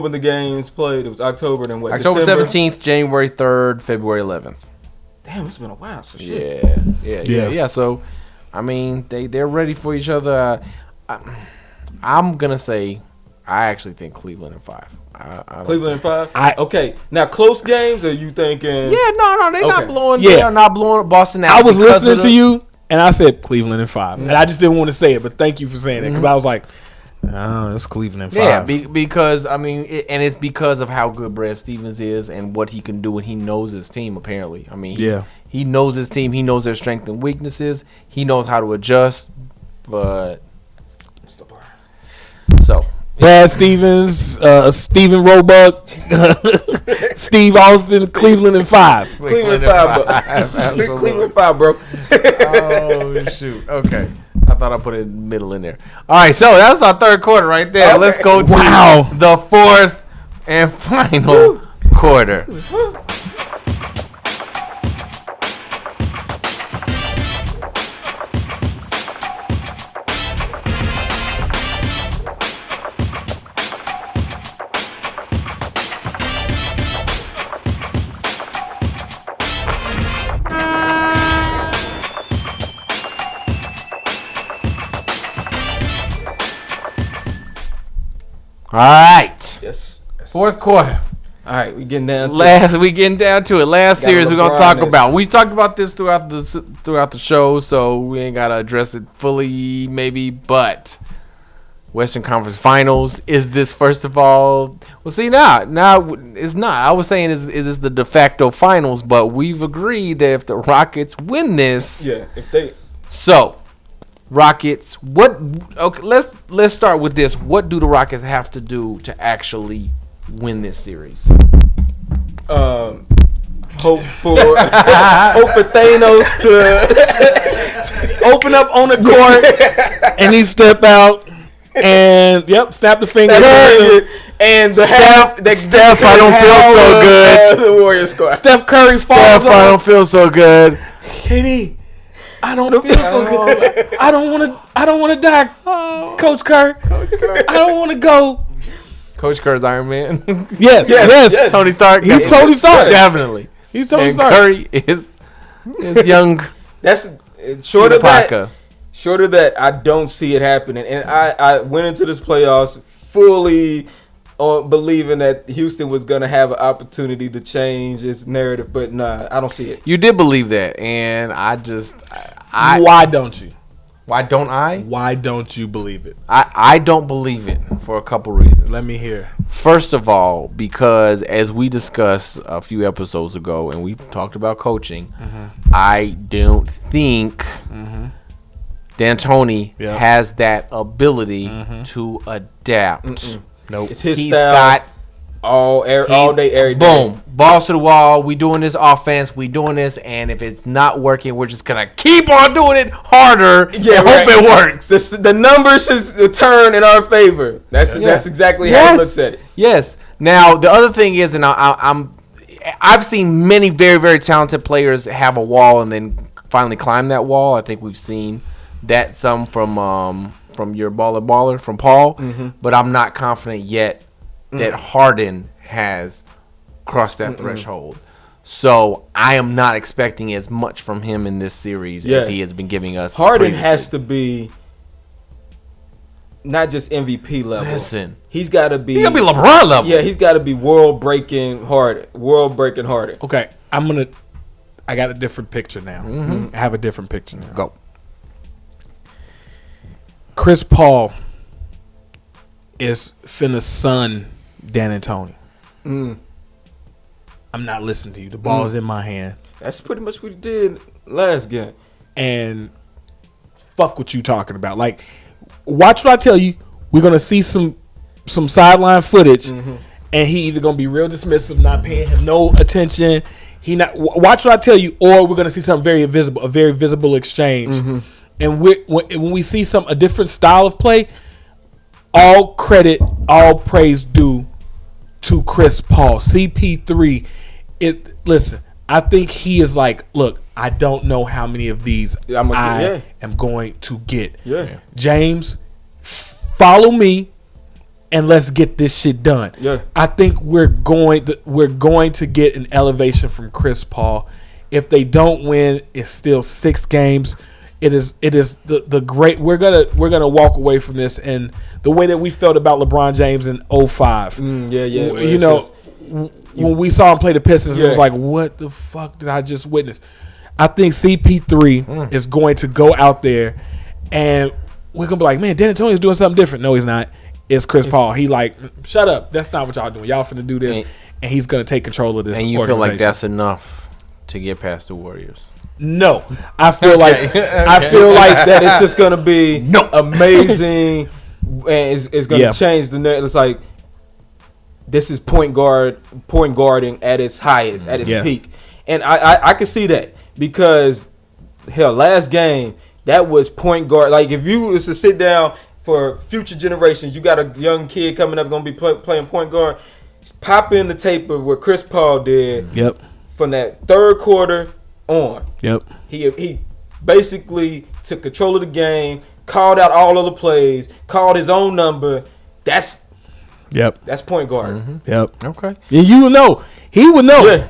were the games played? It was October. Then what? October 17th, January 3rd, February 11th. Damn, it's been a while. So shit. Yeah. So, I mean, they're ready for each other. I'm gonna say I actually think Cleveland in 5. Cleveland in 5. Okay. Now close games. Are you thinking? Yeah, no, they're not blowing. Yeah. They are not blowing Boston out. I was listening to you, and I said Cleveland in 5, and I just didn't want to say it, but thank you for saying it because I was like, oh, it's Cleveland in 5. Yeah, because I mean, it's because of how good Brad Stevens is and what he can do, and he knows his team. Apparently, I mean, he knows his team. He knows their strengths and weaknesses. He knows how to adjust, but. So Brad Stevens, Steven Roebuck, Steve Austin, Cleveland in 5. Cleveland 5, bro. Cleveland 5, bro. Oh shoot. Okay, I thought I put it middle in there. All right, so that's our third quarter right there. Okay. Let's go to the fourth and final quarter. All right. Yes. Fourth quarter. All right, we getting down to it. Last series we're gonna talk about. We talked about this throughout the show, so we ain't gotta address it fully, maybe. But Western Conference Finals, is this first of all? Well, see now it's not. I was saying is this the de facto finals, but we've agreed that if the Rockets win this, if they Rockets, okay, let's start with this. What do the Rockets have to do to actually win this series? Hope for Thanos to open up on the court and he step out and snap the finger And the Steph, I don't feel so good. The Warriors squad. Steph Curry Steph, falls I on. don't feel so good. KD, I don't feel so good. I don't want to die, Coach Kerr. I don't want to go. Coach Kerr's Iron Man. Yes. Tony Stark. He's Tony Stark. Definitely. He's Tony and Stark. Curry is young. That's short of that. Ibaka. Short of that, I don't see it happening. And I went into this playoffs fully believing that Houston was going to have an opportunity to change its narrative. But nah, I don't see it. You did believe that, and I Why don't you? Why don't I? Why don't you believe it? I don't believe it for a couple reasons. Let me hear. First of all, because as we discussed a few episodes ago, and we talked about coaching, I don't think D'Antoni has that ability to adapt. Nope. It's his He's style. got all day, every day. boom, balls to the wall. We doing this offense. We doing this, and if it's not working, we're just gonna keep on doing it harder. and hope it works. The numbers should turn in our favor. That's exactly how he looks at it. Yes. Now the other thing is, and I've seen many very, very talented players have a wall and then finally climb that wall. I think we've seen that some from your baller from Paul, but I'm not confident yet that Harden has crossed that threshold. So I am not expecting as much from him in this series as he has been giving us. Harden previously. has to be not just MVP level. Listen, he's got to be LeBron level. Yeah, he's got to be world breaking Harden. Okay, I got a different picture now. I have a different picture now. Go. Chris Paul is finna sun D'Antoni. I'm not listening to you. The ball's in my hand. That's pretty much what he did last game. And fuck what you talking about. Like, watch what I tell you. We're gonna see some sideline footage, and he either gonna be real dismissive, not paying him no attention. Watch what I tell you, or we're gonna see something very visible, a very visible exchange. And when we see a different style of play, all credit, all praise due to Chris Paul. CP3, listen, I think he is like, look, I don't know how many of these I am going to get. Yeah. James, follow me and let's get this shit done. Yeah. I think we're going to get an elevation from Chris Paul. If they don't win, it's still 6 games. It is the great. We're gonna walk away from this, and the way that we felt about LeBron James in 2005. You know, when we saw him play the Pistons, it was like, what the fuck did I just witness? I think CP3 is going to go out there, and we're gonna be like, man, D'Antoni is doing something different. No, he's not. It's Chris Paul. He like, shut up. That's not what y'all doing. Y'all finna do this, and he's gonna take control of this. And you feel like that's enough to get past the Warriors? No, I feel like that it's just gonna be amazing, and it's gonna change the net. It's like this is point guarding at its highest, at its peak, and I can see that because hell, last game that was point guard. Like if you was to sit down for future generations, you got a young kid coming up gonna be playing point guard. Pop in the tape of what Chris Paul did. Yep. From that third quarter on. Yep. He basically took control of the game, called out all of the plays, called his own number. That's point guard. Yep. Okay. And you would know. He would know. Yeah.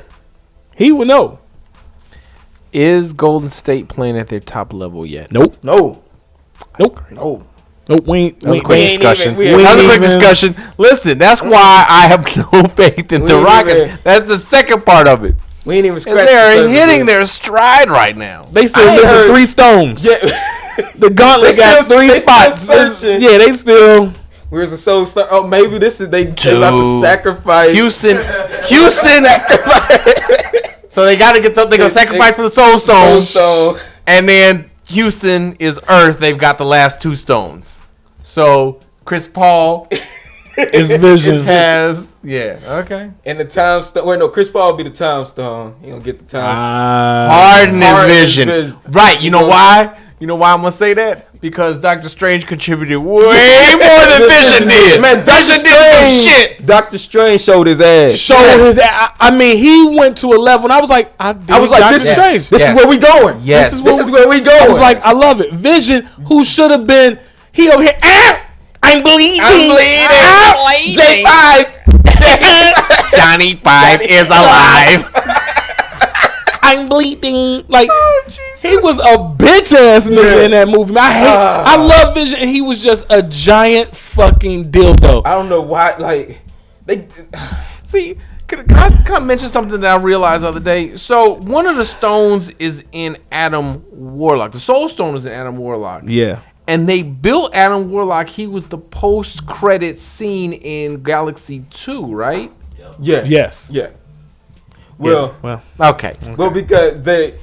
He would know. Is Golden State playing at their top level yet? Nope. No. We ain't discussion. Another quick discussion. Listen, that's why I have no faith in the Rockets. That's the second part of it. We ain't even scratched. They're hitting their stride right now. They still missing 3 stones. Yeah. The gauntlet got 3 spots. Yeah, they still. Where's the soul star? Oh, maybe this is they about to sacrifice Houston. So they got to get. They gonna sacrifice for the soul stone. And then Houston is Earth. They've got the last 2 stones. So Chris Paul. His vision has okay. And the time stone. Wait, no, Chris Paul will be the time stone. He gonna get the time. Harden his vision. Right. You know why? You know why I'm gonna say that? Because Doctor Strange contributed way more than Vision did. Man, Doctor Strange showed his ass. I mean, he went to a level, and I was like, this is strange. This is where we going. Yes. This is where we going. I was like, I love it. Vision, who should have been, he over here, I'm bleeding. J5. Johnny 5 is alive. I'm bleeding. Like, he was a bitch ass nigga in that movie. I love Vision, and he was just a giant fucking dildo. I don't know why, like, they... See, can I mention something that I realized the other day? So, one of the stones is in Adam Warlock. The Soul Stone is in Adam Warlock. Yeah. And they built Adam Warlock. He was the post-credit scene in Galaxy 2, right? Yeah. Yes. Yeah. Well, okay. Well, because they...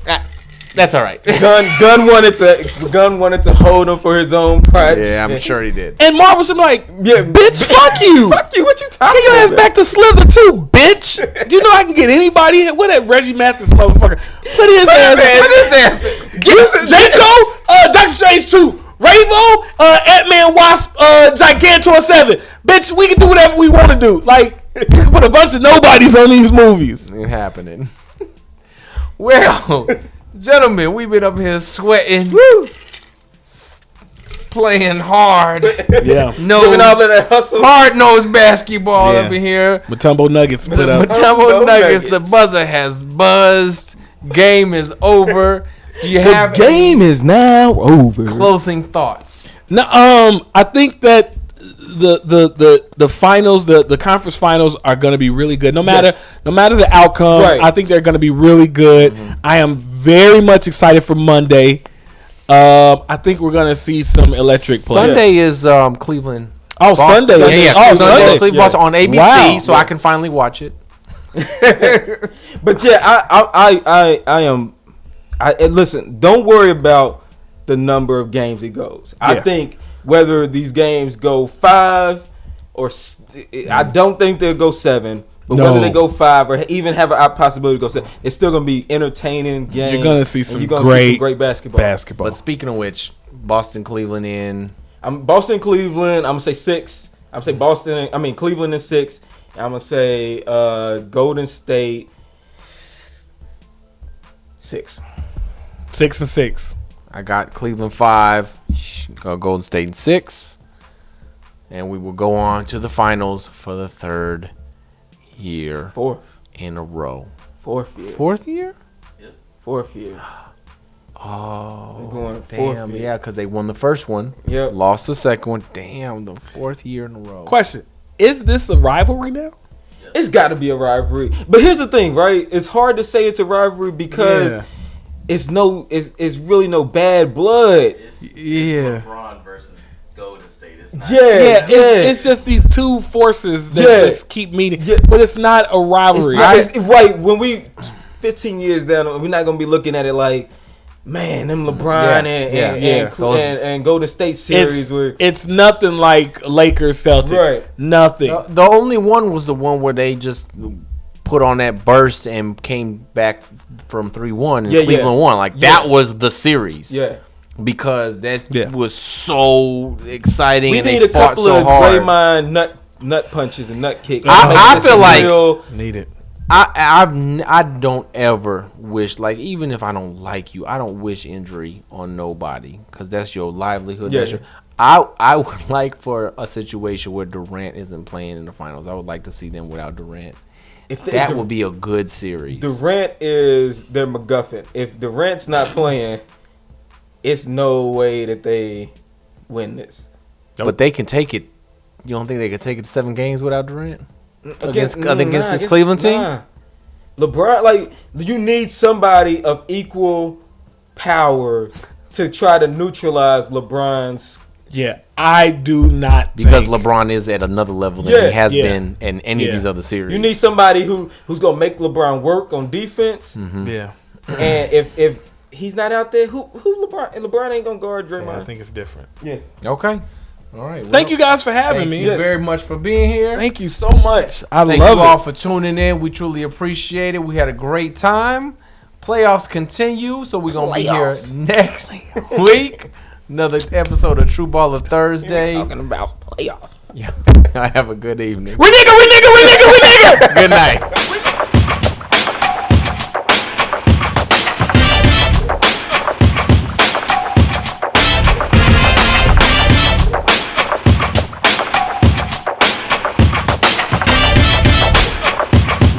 That's all right. Gunn wanted to hold him for his own pride. Yeah, I'm sure he did. And Marvel's like, bitch, fuck you. Fuck you. What you talking Get your ass about? back to Slither too, bitch. Do you know I can get anybody? What that Reggie Mathis motherfucker? Put his ass. Jaco, Doctor Strange 2, Ravo, Ant-Man, Wasp, Gigantor 7. Bitch, we can do whatever we want to do. Like, we can put a bunch of nobodies on these movies. It happening. Well, gentlemen, we've been up here sweating. Playing hard. Yeah. Giving all of that hustle. Hard-nosed basketball up in here. Matumbo Nuggets split up. Matumbo Nuggets. The buzzer has buzzed. Game is over. Do you have the game is now over? Closing thoughts. No, I think that the finals, the conference finals are going to be really good. No matter the outcome, right. I think they're going to be really good. Mm-hmm. I am very much excited for Monday. I think we're going to see some electric play. Sunday is Cleveland. Oh, Boston. Sunday. Sunday. Cleveland Boston on ABC, wow. so I can finally watch it. But yeah, I am. Listen, don't worry about the number of games it goes. Yeah. I think whether these games go 5 or I don't think they'll go 7. But whether they go 5 or even have a possibility to go 7, it's still going to be entertaining games. You're going to see some great basketball. But speaking of which, Boston, Cleveland in. Boston, Cleveland. I'm going to say 6. I'm going to say Cleveland in 6. I'm going to say Golden State 6. 6 and 6. I got Cleveland 5, Golden State in 6, and we will go on to the finals for the 3rd year. 4th in a row. 4th year. 4th year? Yep. 4th year. Oh, we're going damn! Yeah, because they won the first one. Yep. Lost the second one. Damn, the 4th year in a row. Question: is this a rivalry now? It's got to be a rivalry. But here's the thing, right? It's hard to say it's a rivalry because it's really no bad blood. It's LeBron versus Golden State. It's not. It's just these two forces that just keep meeting. Yeah. But it's not a rivalry. It's right. When we 15 years down, we're not gonna be looking at it like, man, them LeBron and Golden State series it's nothing like Lakers Celtics. Right. Nothing. The only one was the one where they just put on that burst and came back from 3-1 and Cleveland won. Like that was the series. Yeah. Because that was so exciting. We and need they a couple so of hard. Draymond nut punches and nut kicks. I feel like need it. I don't ever wish, like, even if I don't like you, I don't wish injury on nobody because that's your livelihood. Yeah. I would like for a situation where Durant isn't playing in the finals. I would like to see them without Durant. That would be a good series. Durant is their MacGuffin. If Durant's not playing, it's no way that they win this. But they can take it. You don't think they could take it to 7 games without Durant? Against this Cleveland team? LeBron, like, you need somebody of equal power to try to neutralize LeBron's. Yeah, I do not because LeBron is at another level than he has been in any of these other series. You need somebody who's gonna make LeBron work on defense. Mm-hmm. Yeah, and if he's not out there, who LeBron? And LeBron ain't gonna guard Draymond. Yeah, I think it's different. Yeah. Okay. All right. Well, thank you guys for having me. Thank you very much for being here. Thank you so much. Thank you all for tuning in. We truly appreciate it. We had a great time. Playoffs continue, so we're gonna be here next week. Another episode of True Baller Thursday. Talking about playoff. Yeah. I have a good evening. We nigga. Good night.